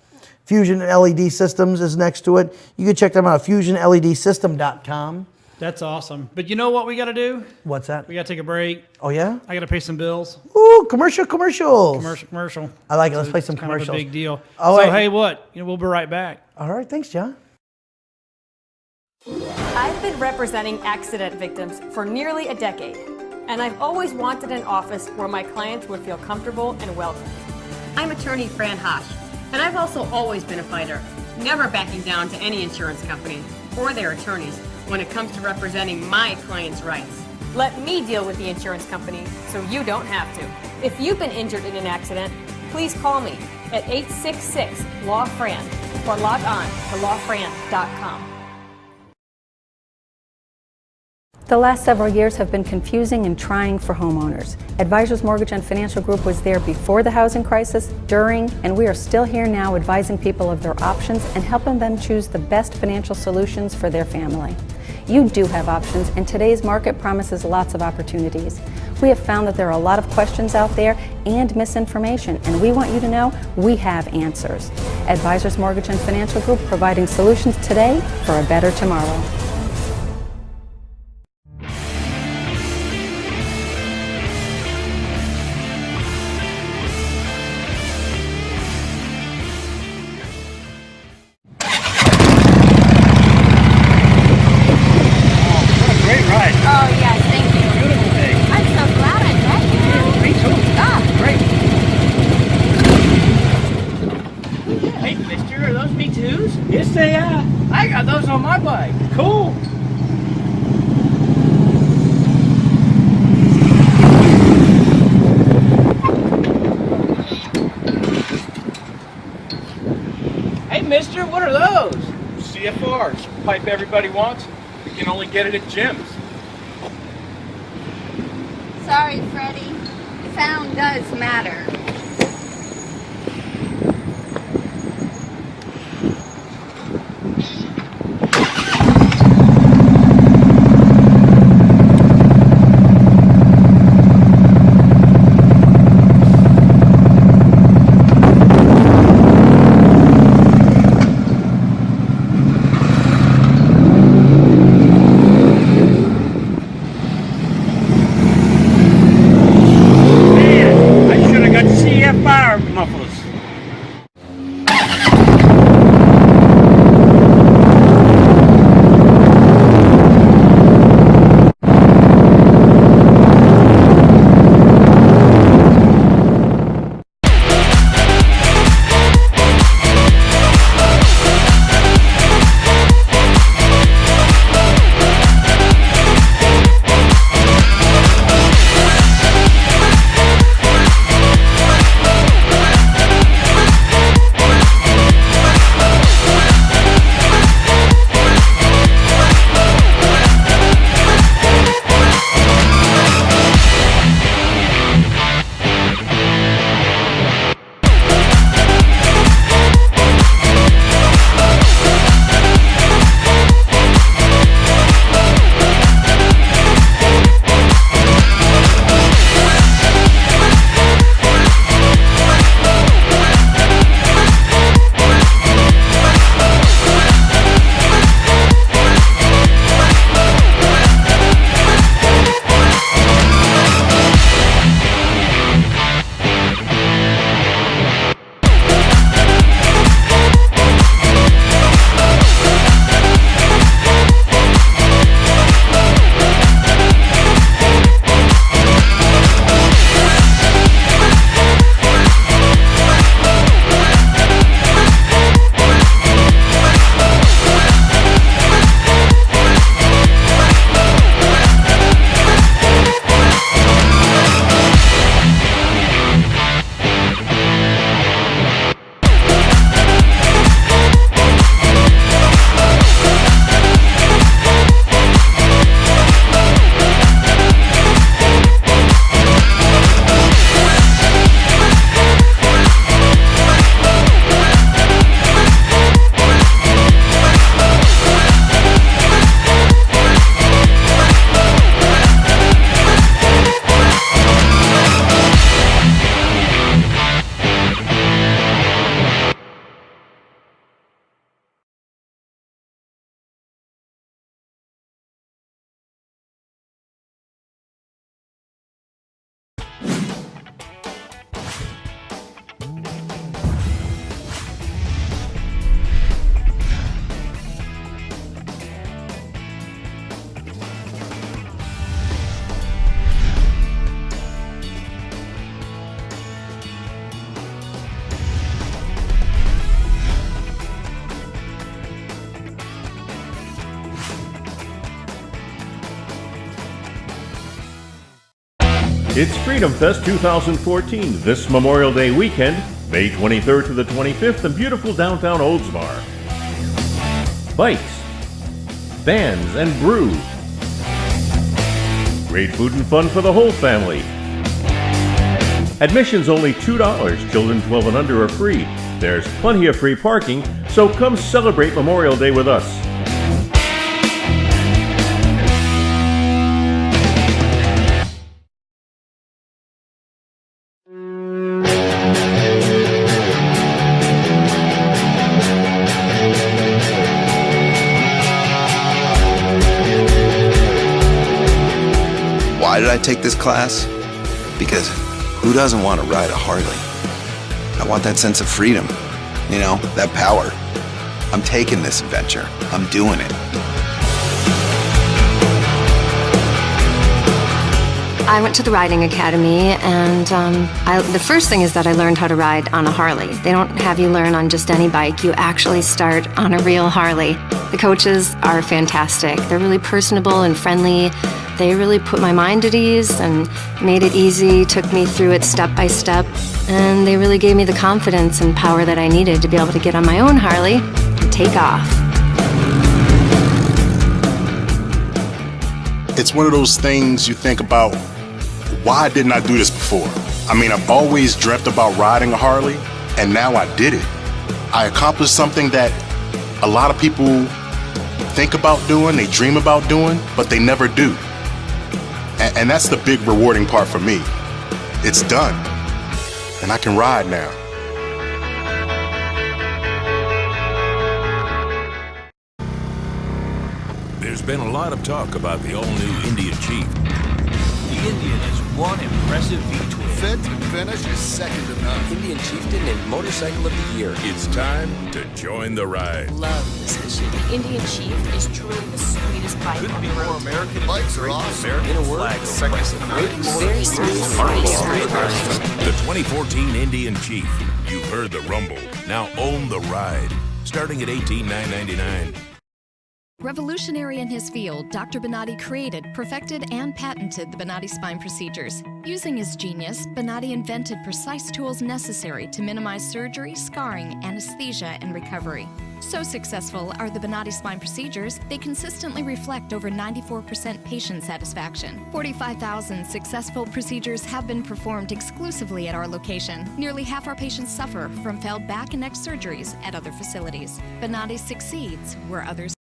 Speaker 1: Fusion LED Systems is next to it. You can check them out at fusionledsystem.com.
Speaker 2: That's awesome. But you know what we got to do?
Speaker 1: What's that?
Speaker 2: We got to take a break.
Speaker 1: Oh, yeah?
Speaker 2: I got to pay some bills.
Speaker 1: Ooh, commercials.
Speaker 2: Commercial.
Speaker 1: I like it. Let's play some commercials.
Speaker 2: Kind of a big deal.
Speaker 1: Oh,
Speaker 2: so, hey, what? We'll be right back.
Speaker 1: All right. Thanks, John.
Speaker 4: I've been representing accident victims for nearly a decade, and I've always wanted an office where my clients would feel comfortable and welcome.
Speaker 5: I'm attorney Fran Hosh, and I've also always been a fighter, never backing down to any insurance company or their attorneys when it comes to representing my clients' rights.
Speaker 4: Let me deal with the insurance company so you don't have to. If you've been injured in an accident, please call me at 866-LAW-FRAN or log on to lawfran.com.
Speaker 6: The last several years have been confusing and trying for homeowners. Advisors Mortgage and Financial Group was there before the housing crisis, during, and we are still here now advising people of their options and helping them choose the best financial solutions for their family. You do have options, and today's market promises lots of opportunities. We have found that there are a lot of questions out there and misinformation, and we want you to know we have answers. Advisors Mortgage and Financial Group, providing solutions today for a better tomorrow.
Speaker 7: on my bike.
Speaker 2: Cool.
Speaker 7: Hey, mister, what are those?
Speaker 8: CFRs, pipe everybody wants. You can only get it at gyms.
Speaker 9: Sorry, Freddie. Sound does matter.
Speaker 10: It's Freedom Fest 2014 this Memorial Day weekend, May 23rd to the 25th in beautiful downtown Oldsmar. Bikes, bands, and brew. Great food and fun for the whole family. Admission's only $2. Children 12 and under are free. There's plenty of free parking, so come celebrate Memorial Day with us.
Speaker 11: Why did I take this class? Because who doesn't want to ride a Harley? I want that sense of freedom, you know, that power. I'm taking this adventure. I'm doing it.
Speaker 12: I went to the riding academy, and the first thing is that I learned how to ride on a Harley. They don't have you learn on just any bike. You actually start on a real Harley. The coaches are fantastic. They're really personable and friendly. They really put my mind at ease and made it easy, took me through it step by step, and they really gave me the confidence and power that I needed to be able to get on my own Harley and take off.
Speaker 13: It's one of those things you think about, why didn't I do this before? I mean, I've always dreamt about riding a Harley, and now I did it. I accomplished something that a lot of people think about doing, they dream about doing, but they never do. And that's the big rewarding part for me. It's done, and I can ride now.
Speaker 14: There's been a lot of talk about the all-new Indian Chief. The Indian is one impressive V-twin.
Speaker 15: Fit and finish is second to none.
Speaker 14: Indian Chieftain and Motorcycle of the Year. It's time to join the ride.
Speaker 4: Love this machine. The Indian Chief is truly the sweetest bike.
Speaker 14: Couldn't be more American.
Speaker 15: Bikes are awesome.
Speaker 14: In a word, second to none.
Speaker 4: Very smooth.
Speaker 14: The 2014 Indian Chief. You've heard the rumble. Now own the ride. Starting at $18,999.
Speaker 16: Revolutionary in his field, Dr. Bonatti created, perfected, and patented the Bonatti spine procedures. Using his genius, Bonatti invented precise tools necessary to minimize surgery, scarring, anesthesia, and recovery. So successful are the Bonatti spine procedures, they consistently reflect over 94% patient satisfaction. 45,000 successful procedures have been performed exclusively at our location. Nearly half our patients suffer from failed back and neck surgeries at other facilities. Bonatti succeeds where others.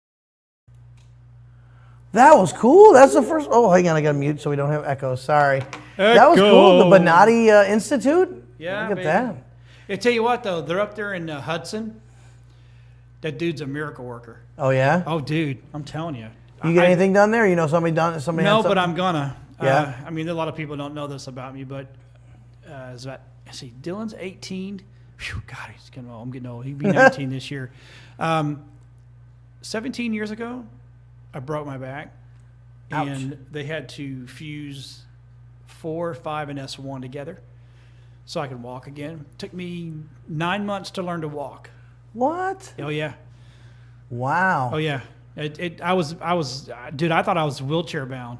Speaker 1: That was cool. That's the first. Oh, hang on. I got to mute so we don't have echoes. Sorry. That was cool. The Bonatti Institute.
Speaker 2: Yeah,
Speaker 1: look at that.
Speaker 2: I tell you what, though, they're up there in Hudson. That dude's a miracle worker.
Speaker 1: Oh yeah.
Speaker 2: Oh, dude, I'm telling you.
Speaker 1: You get anything done there? You know somebody done somebody?
Speaker 2: No, but I'm gonna.
Speaker 1: Yeah.
Speaker 2: I mean, a lot of people don't know this about me, but is that? See, Dylan's 18. Whew, God, he's getting old. I'm getting old. He'll be 19 this year. 17 years ago, I broke my back.
Speaker 1: Ouch.
Speaker 2: And they had to fuse 4, 5, and S1 together so I could walk again. Took me 9 months to learn to walk.
Speaker 1: What?
Speaker 2: Oh yeah.
Speaker 1: Wow.
Speaker 2: Oh yeah. I was, dude. I thought I was wheelchair bound.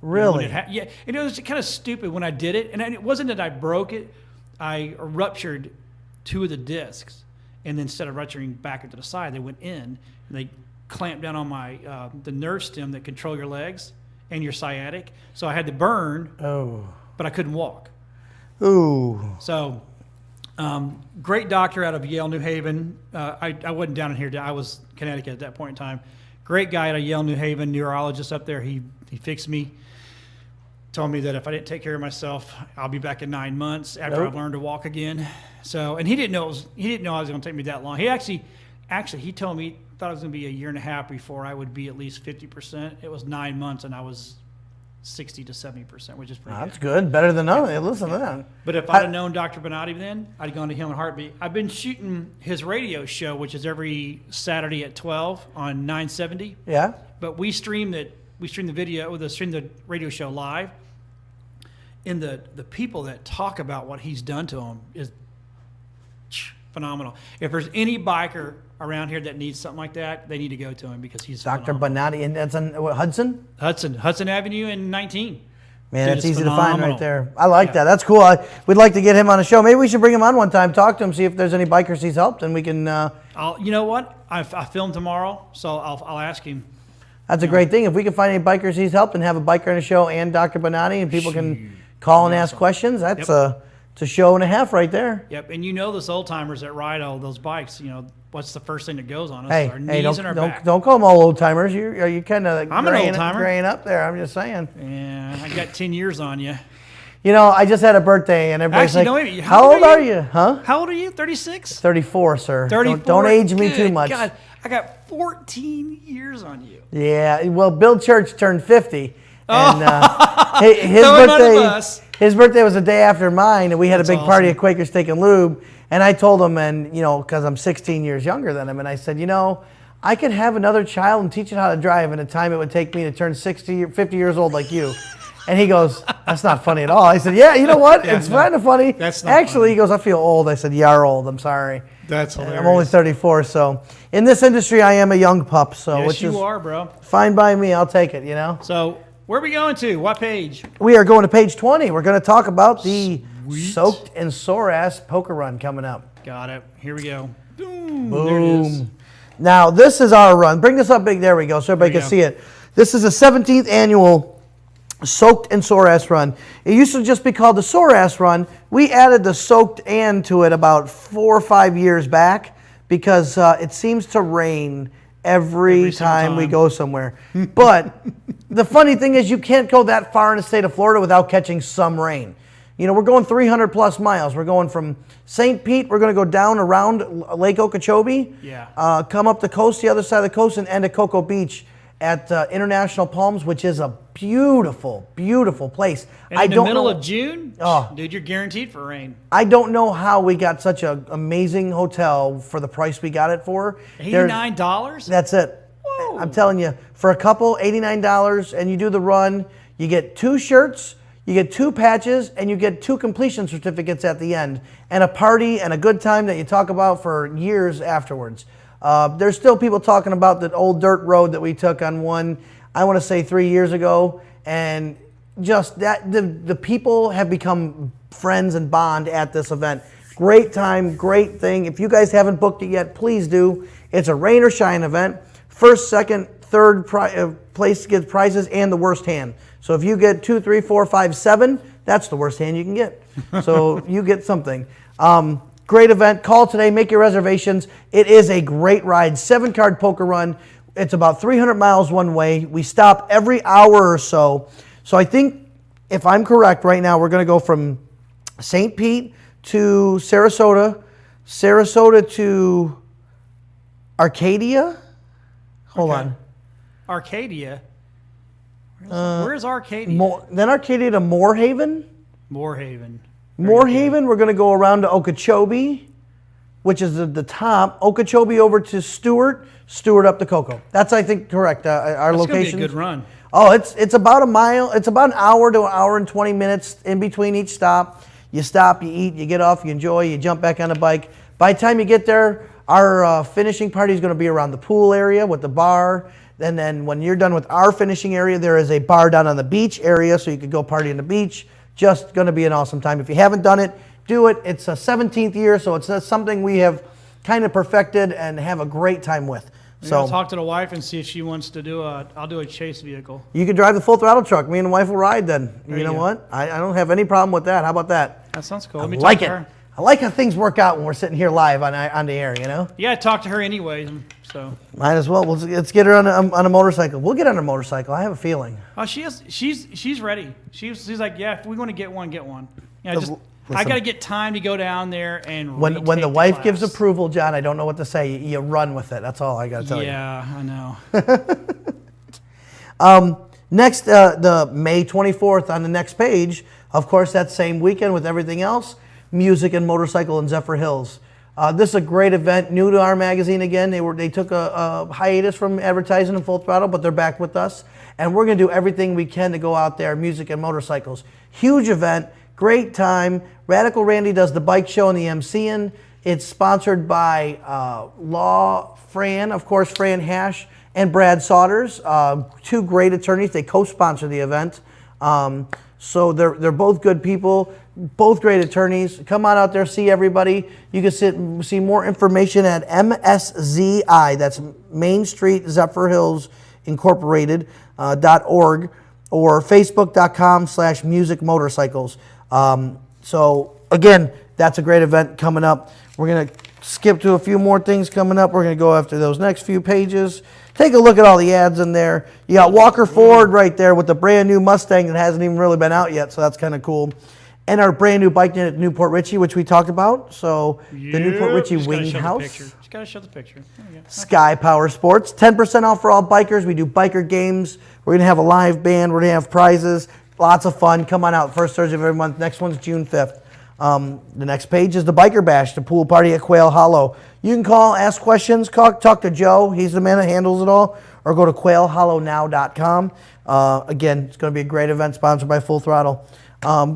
Speaker 1: Really?
Speaker 2: Yeah. And it was kind of stupid when I did it, and it wasn't that I broke it. I ruptured 2 of the discs, and then instead of rupturing back into the side, they went in and they clamped down on my the nerve stem that control your legs and your sciatic. So I had to burn.
Speaker 1: Oh.
Speaker 2: But I couldn't walk.
Speaker 1: Ooh.
Speaker 2: So, great doctor out of Yale, New Haven. I wasn't down in here. I was Connecticut at that point in time. Great guy at Yale, New Haven, neurologist up there. He fixed me. Told me that if I didn't take care of myself, I'll be back in 9 months after I've learned to walk again. So, and he didn't know I was going to take me that long. He actually he told me thought it was going to be a year and a half before I would be at least 50%. It was 9 months, and I was 60 to 70%, which is pretty
Speaker 1: That's good. Better than nothing. Listen to that.
Speaker 2: But if I'd have known Dr. Bonatti then, I'd gone to him in a heartbeat. I've been shooting his radio show, which is every Saturday at 12 on 970.
Speaker 1: Yeah.
Speaker 2: But we stream the radio show live. And the people that talk about what he's done to them is phenomenal. If there's any biker around here that needs something like that, they need to go to him because he's
Speaker 1: Dr. Bonatti, and that's on what, Hudson?
Speaker 2: Hudson Avenue in 19.
Speaker 1: Man,
Speaker 2: Dude,
Speaker 1: it's easy
Speaker 2: phenomenal.
Speaker 1: to find right there. I like that. That's cool. We'd like to get him on a show. Maybe we should bring him on one time, talk to him, see if there's any bikers he's helped, and we can.
Speaker 2: You know what? I film tomorrow, so I'll ask him.
Speaker 1: That's a great thing. If we can find any bikers he's helped and have a biker on a show and Dr. Bonatti, and people can call and ask questions, that's it's a show and a half right there.
Speaker 2: Yep, and you know those old timers that ride all those bikes. You know what's the first thing that goes on us?
Speaker 1: Hey,
Speaker 2: our knees and our back.
Speaker 1: Don't call them all old timers. You kind of
Speaker 2: I'm an old timer.
Speaker 1: graying up there. I'm just saying.
Speaker 2: Yeah, I got 10 years on you.
Speaker 1: You know, I just had a birthday, and everybody's
Speaker 2: Actually,
Speaker 1: like, "How old are you? Huh?
Speaker 2: How old are you? 36?
Speaker 1: 34, sir.
Speaker 2: 34.
Speaker 1: Don't age me
Speaker 2: Good
Speaker 1: too much.
Speaker 2: God, I got 14 years on you.
Speaker 1: Yeah. Well, Bill Church turned 50,
Speaker 2: Oh.
Speaker 1: and his birthday was the day after mine, and we had a big party at Quaker Steak and Lube. And I told him, and because I'm 16 years younger than him, and I said, I could have another child and teach it how to drive in a time it would take me to turn 50 years old like you. And he goes, that's not funny at all. I said, yeah, you know what?
Speaker 2: Yeah,
Speaker 1: it's
Speaker 2: no,
Speaker 1: kind of funny.
Speaker 2: that's not
Speaker 1: Actually,
Speaker 2: funny.
Speaker 1: he goes, I feel old. I said, you are old. I'm sorry.
Speaker 2: That's hilarious.
Speaker 1: I'm only 34, so in this industry, I am a young pup. So
Speaker 2: Yes,
Speaker 1: which
Speaker 2: you
Speaker 1: is
Speaker 2: are, bro.
Speaker 1: fine by me. I'll take it. You know.
Speaker 2: So where are we going to? What page?
Speaker 1: We are going to page 20. We're going to talk about the soaked and sore ass poker run coming up.
Speaker 2: Got it. Here we go. Boom.
Speaker 1: Boom.
Speaker 2: There it is.
Speaker 1: Now this is our run. Bring this up big. There we go, so everybody
Speaker 2: There
Speaker 1: can
Speaker 2: you
Speaker 1: see it. This is the 17th annual Soaked and Sore Ass Run. It used to just be called the Sore Ass Run. We added the soaked and to it about 4 or 5 years back because it seems to rain every time we go somewhere. But the funny thing is you can't go that far in the state of Florida without catching some rain. You know, we're going 300 plus miles. We're going from St. Pete. We're going to go down around Lake Okeechobee.
Speaker 2: Yeah.
Speaker 1: Come up the coast, the other side of the coast, and end at Cocoa Beach at International Palms, which is a beautiful, beautiful place.
Speaker 2: And in the middle of June, dude, you're guaranteed for rain.
Speaker 1: I don't know how we got such an amazing hotel for the price we got it for.
Speaker 2: $89?
Speaker 1: That's it. Whoa. I'm telling you, for a couple, $89, and you do the run, you get 2 shirts, you get 2 patches, and you get 2 completion certificates at the end, and a party and a good time that you talk about for years afterwards. There's still people talking about that old dirt road that we took on one, I want to say 3 years ago, and just that the people have become friends and bond at this event. Great time, great thing. If you guys haven't booked it yet, please do. It's a rain or shine event. First, second, third place gets prizes and the worst hand. So if you get 2, 3, 4, 5, 7, that's the worst hand you can get. So you get something. Great event. Call today. Make your reservations. It is a great ride. 7-card poker run. It's about 300 miles one way. We stop every hour or so. So I think, if I'm correct, right now we're going to go from St. Pete to Sarasota, Sarasota to Arcadia. Hold on.
Speaker 2: Arcadia? Where's Arcadia?
Speaker 1: Then Arcadia to Moorhaven.
Speaker 2: Moorhaven.
Speaker 1: Moorhaven, we're going to go around to Okeechobee, which is the top. Okeechobee over to Stewart, Stewart up to Cocoa. That's, I think, correct. Our location.
Speaker 2: That's going to be a good run.
Speaker 1: Oh, it's about a mile. It's about an hour to an hour and 20 minutes in between each stop. You stop, you eat, you get off, you enjoy, you jump back on the bike. By the time you get there, our finishing party is going to be around the pool area with the bar. And then when you're done with our finishing area, there is a bar down on the beach area, so you could go party on the beach. Just going to be an awesome time. If you haven't done it, do it. It's a 17th year, so it's something we have kind of perfected and have a great time with.
Speaker 2: Maybe
Speaker 1: So
Speaker 2: I'll talk to the wife and see if she wants to do I'll do a chase vehicle.
Speaker 1: you could drive the full throttle truck. Me and the wife will ride then.
Speaker 2: There
Speaker 1: You know
Speaker 2: you go.
Speaker 1: what? I don't have any problem with that. How about that?
Speaker 2: That sounds cool.
Speaker 1: I
Speaker 2: Let me
Speaker 1: like
Speaker 2: talk
Speaker 1: it.
Speaker 2: to her.
Speaker 1: I like how things work out when we're sitting here live on the air, you know?
Speaker 2: Yeah, I talked to her anyway, so.
Speaker 1: Might as well. Let's get her on a motorcycle. We'll get on a motorcycle. I have a feeling.
Speaker 2: Oh, she's ready. She's like, yeah, if we want to get one, get one. Yeah,
Speaker 1: Listen.
Speaker 2: I got to get time to go down there and
Speaker 1: When
Speaker 2: retake
Speaker 1: the wife gives
Speaker 2: class.
Speaker 1: approval, John, I don't know what to say. You run with it. That's all I got to tell you.
Speaker 2: Yeah, I know.
Speaker 1: Next, the May 24th on the next page, of course, that same weekend with everything else, Music and Motorcycle in Zephyr Hills. This is a great event, new to our magazine again. They took a hiatus from advertising and Full Throttle, but they're back with us. And we're going to do everything we can to go out there, music and motorcycles. Huge event, great time. Radical Randy does the bike show and the MCing. It's sponsored by Law Fran, of course, Fran Hash, and Brad Saunders, 2 great attorneys. They co-sponsor the event. So they're both good people, both great attorneys. Come on out there, see everybody. You can see more information at MSZI, that's Main Street Zephyr Hills Incorporated .org, or Facebook.com/Music Motorcycles. So again, that's a great event coming up. We're going to skip to a few more things coming up. We're going to go after those next few pages. Take a look at all the ads in there. You got Walker Ford right there with the brand new Mustang that hasn't even really been out yet, so that's kind of cool. And our brand new bike net at Newport Richie, which we talked about. So the Newport Richie Wing House.
Speaker 2: Just got to show the picture. There we go.
Speaker 1: Sky Power Sports, 10% off for all bikers. We do biker games. We're going to have a live band. We're going to have prizes. Lots of fun. Come on out. First Thursday of every month. Next one's June 5th. The next page is the Biker Bash, the pool party at Quail Hollow. You can call, ask questions, talk to Joe. He's the man that handles it all. or go to quailhollownow.com. Again, it's going to be a great event sponsored by Full Throttle.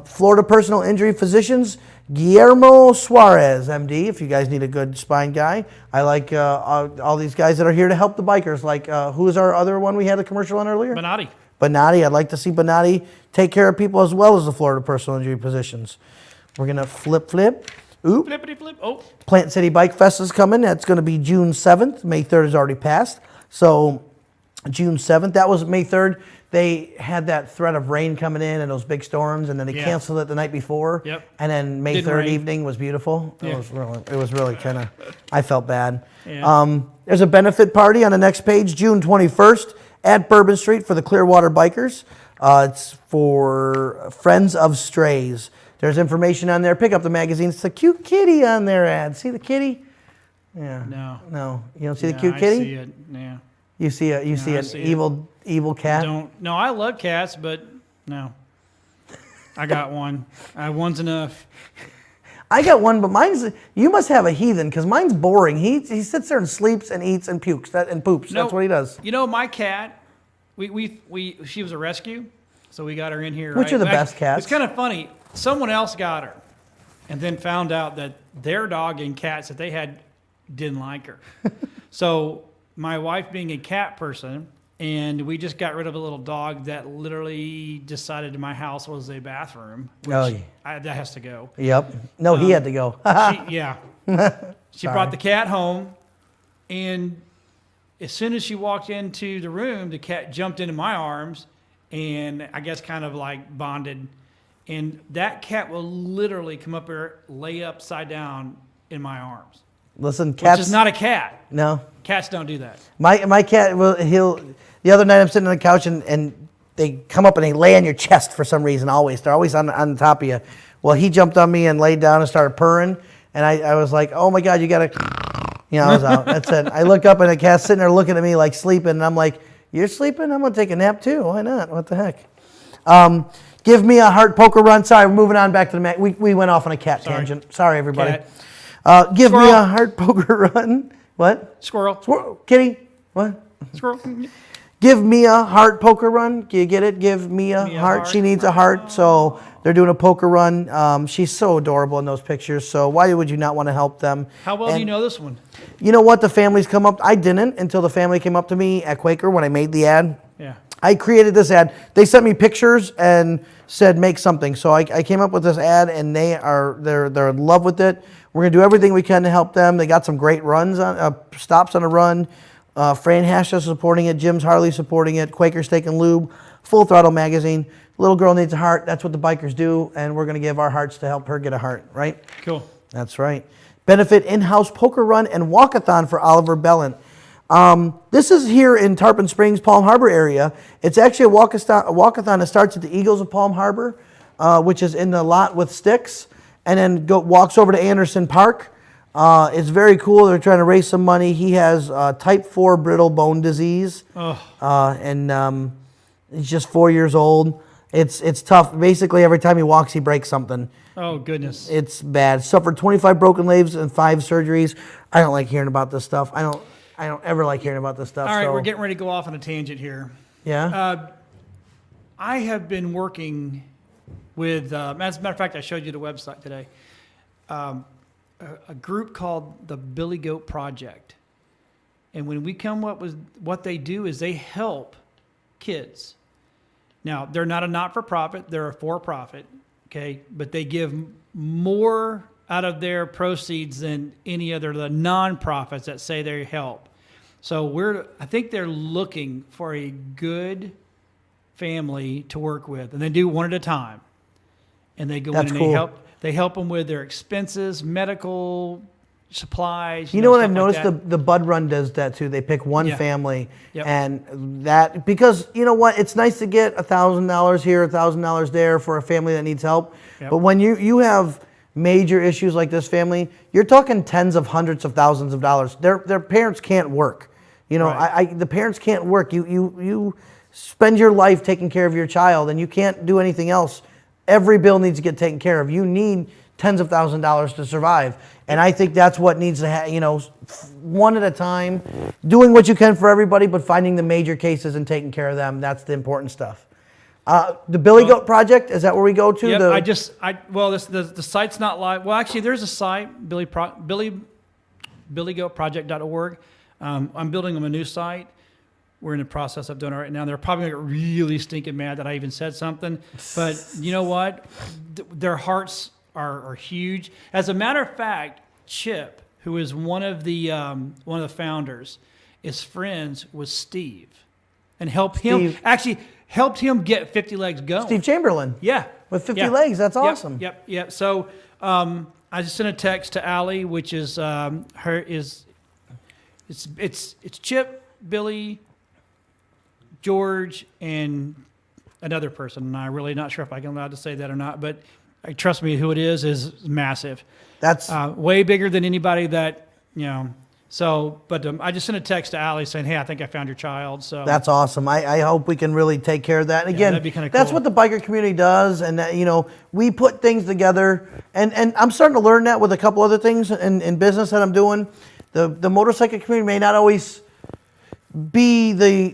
Speaker 1: Florida Personal Injury Physicians, Guillermo Suarez, MD, if you guys need a good spine guy. I like all these guys that are here to help the bikers. Like, who is our other one we had a commercial on earlier? Bonatti. I'd like to see Bonatti take care of people as well as the Florida Personal Injury Physicians. We're going to flip. Oop.
Speaker 2: Flippity flip. Oh.
Speaker 1: Plant City Bike Fest is coming. That's going to be June 7th. May 3rd is already passed. So June 7th, that was May 3rd. They had that threat of rain coming in and those big storms, and then they canceled it the night before.
Speaker 2: Yep.
Speaker 1: And then May 3rd evening was beautiful.
Speaker 2: Yeah.
Speaker 1: It was really kind of, I felt bad.
Speaker 2: Yeah.
Speaker 1: There's a benefit party on the next page, June 21st at Bourbon Street for the Clearwater Bikers. It's for Friends of Strays. There's information on there. Pick up the magazine. It's a cute kitty on their ad. See the kitty? Yeah. No. You don't see the cute kitty?
Speaker 2: I see it. Yeah.
Speaker 1: You see an evil cat?
Speaker 2: No, I love cats, but no. I got one. One's enough.
Speaker 1: I got one, but mine's. You must have a heathen because mine's boring. He sits there and sleeps and eats and pukes and poops.
Speaker 2: No,
Speaker 1: that's what he does.
Speaker 2: You know, my cat. She was a rescue, so we got her in here.
Speaker 1: Which are the best cats?
Speaker 2: It's kind of funny. Someone else got her, and then found out that their dog and cats that they had didn't like her. So my wife, being a cat person, and we just got rid of a little dog that literally decided my house was a bathroom. Which that has to go.
Speaker 1: Yep. No, he had to go.
Speaker 2: She brought the cat home, and as soon as she walked into the room, the cat jumped into my arms, and I guess kind of like bonded. And that cat will literally come up here, lay upside down in my arms.
Speaker 1: Listen, cats.
Speaker 2: Which is not a cat.
Speaker 1: No.
Speaker 2: Cats don't do that.
Speaker 1: My cat the other night I'm sitting on the couch and they come up and they lay on your chest for some reason always. They're always on top of you. Well, he jumped on me and laid down and started purring. And I was like, oh my God, you gotta, I was out. That's it. I look up and the cat's sitting there looking at me like sleeping. And I'm like, you're sleeping? I'm gonna take a nap too. Why not? What the heck? Give me a heart poker run. Sorry, we're moving on back to the we went off on a cat tangent. Sorry, everybody. Give
Speaker 2: Squirrel.
Speaker 1: me a heart poker run. What?
Speaker 2: Squirrel.
Speaker 1: Kitty. What?
Speaker 2: Squirrel.
Speaker 1: Give me a heart poker run. Do you get it? Give me a heart. She needs a heart. So they're doing a poker run. She's so adorable in those pictures. So why would you not want to help them?
Speaker 2: How well do you know this one?
Speaker 1: You know what? The families come up. I didn't until the family came up to me at Quaker when I made the ad.
Speaker 2: Yeah.
Speaker 1: I created this ad. They sent me pictures and said make something. So I came up with this ad, and they're in love with it. We're gonna do everything we can to help them. They got some great runs on stops on a run. Fran Hasha supporting it. Jim's Harley supporting it. Quaker Steak and Lube. Full Throttle Magazine. Little girl needs a heart. That's what the bikers do, and we're gonna give our hearts to help her get a heart. Right?
Speaker 2: Cool.
Speaker 1: That's right. Benefit in-house poker run and walkathon for Oliver Bellant. This is here in Tarpon Springs, Palm Harbor area. It's actually a walkathon that starts at the Eagles of Palm Harbor, which is in the lot with sticks, and then walks over to Anderson Park. It's very cool. They're trying to raise some money. He has type 4 brittle bone disease, and he's just 4 years old. It's tough. Basically, every time he walks, he breaks something.
Speaker 2: Oh, goodness.
Speaker 1: It's bad. Suffered 25 broken legs and 5 surgeries. I don't like hearing about this stuff. I don't ever like hearing about this stuff.
Speaker 2: All right, we're getting ready to go off on a tangent here.
Speaker 1: Yeah?
Speaker 2: I have been working with, as a matter of fact, I showed you the website today, a group called the Billy Goat Project. And when we come up with what they do is they help kids. Now, they're not a not-for-profit, they're a for-profit, okay? But they give more out of their proceeds than any other the non-profits that say they help. So I think they're looking for a good family to work with, and they do one at a time. And they go in and they help them with their expenses, medical supplies.
Speaker 1: You know what I've noticed? The Bud Run does that too. They pick one family, and that because you know what? It's nice to get $1,000 here, $1,000 there for a family that needs help. But when you have major issues like this family, you're talking tens of hundreds of thousands of dollars. Their parents can't work. You know, the parents can't work. You spend your life taking care of your child, and you can't do anything else every bill needs to get taken care of. You need tens of thousands of dollars to survive. And I think that's what needs to happen, one at a time, doing what you can for everybody, but finding the major cases and taking care of them. That's the important stuff. The Billy Goat Project, is that where we go to?
Speaker 2: Yep, the site's not live. Well, actually, there's a site, BillyGoatProject.org. I'm building them a new site. We're in the process of doing it right now. They're probably gonna get really stinking mad that I even said something. But you know what? Their hearts are huge. As a matter of fact, Chip, who is one of the founders, is friends with Steve, and helped him get 50 Legs going.
Speaker 1: Steve Chamberlain.
Speaker 2: Yeah.
Speaker 1: With 50 Legs, that's awesome.
Speaker 2: Yep. So I just sent a text to Allie, which is it's Chip, Billy, George, and another person. And I'm really not sure if I'm allowed to say that or not, but trust me, who it is massive.
Speaker 1: That's
Speaker 2: way bigger than anybody that, So, but I just sent a text to Allie saying, hey, I think I found your child. So
Speaker 1: that's awesome. I hope we can really take care of that. And again,
Speaker 2: that'd be kinda
Speaker 1: that's
Speaker 2: cool.
Speaker 1: what the biker community does. And, we put things together. And I'm starting to learn that with a couple other things in business that I'm doing. The motorcycle community may not always be the,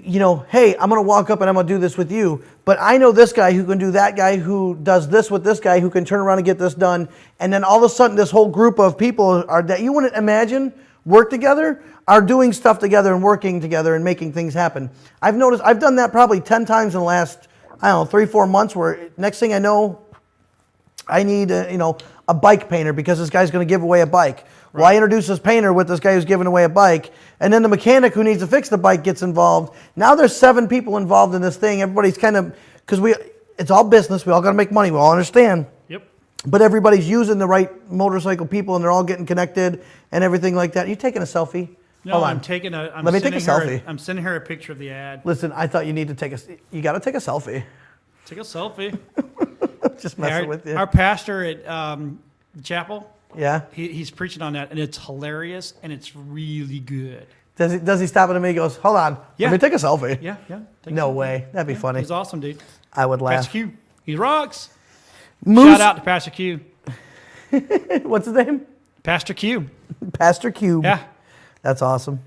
Speaker 1: hey, I'm going to walk up and I'm going to do this with you. But I know this guy who can do that guy who does this with this guy who can turn around and get this done. And then all of a sudden this whole group of people that you wouldn't imagine work together are doing stuff together and working together and making things happen. I've noticed, I've done that probably 10 times in the last, 3-4 months, where next thing I know, I need a bike painter because this guy's going to give away a bike. Right. Well, I introduce this painter with this guy who's giving away a bike, and then the mechanic who needs to fix the bike gets involved. Now there's 7 people involved in this thing. Everybody's kind of, because it's all business. We all got to make money. We all understand.
Speaker 2: Yep.
Speaker 1: But everybody's using the right motorcycle people, and they're all getting connected and everything like that. You taking a selfie?
Speaker 2: No,
Speaker 1: Hold on.
Speaker 2: Let
Speaker 1: me take a selfie.
Speaker 2: I'm sending her a picture of the ad.
Speaker 1: Listen, I thought you need to you got to take a selfie.
Speaker 2: Take a selfie.
Speaker 1: Just messing with you.
Speaker 2: Our pastor at the chapel.
Speaker 1: Yeah.
Speaker 2: He's preaching on that, and it's hilarious, and it's really good.
Speaker 1: Does he stop at me? He goes, hold on.
Speaker 2: Yeah.
Speaker 1: Let me take a selfie.
Speaker 2: Yeah.
Speaker 1: No way. That'd be funny.
Speaker 2: He's awesome, dude.
Speaker 1: I would laugh.
Speaker 2: Pastor Q. He rocks.
Speaker 1: Moose.
Speaker 2: Shout out to Pastor Q.
Speaker 1: What's his name?
Speaker 2: Pastor Q.
Speaker 1: Pastor Q.
Speaker 2: Yeah.
Speaker 1: That's awesome.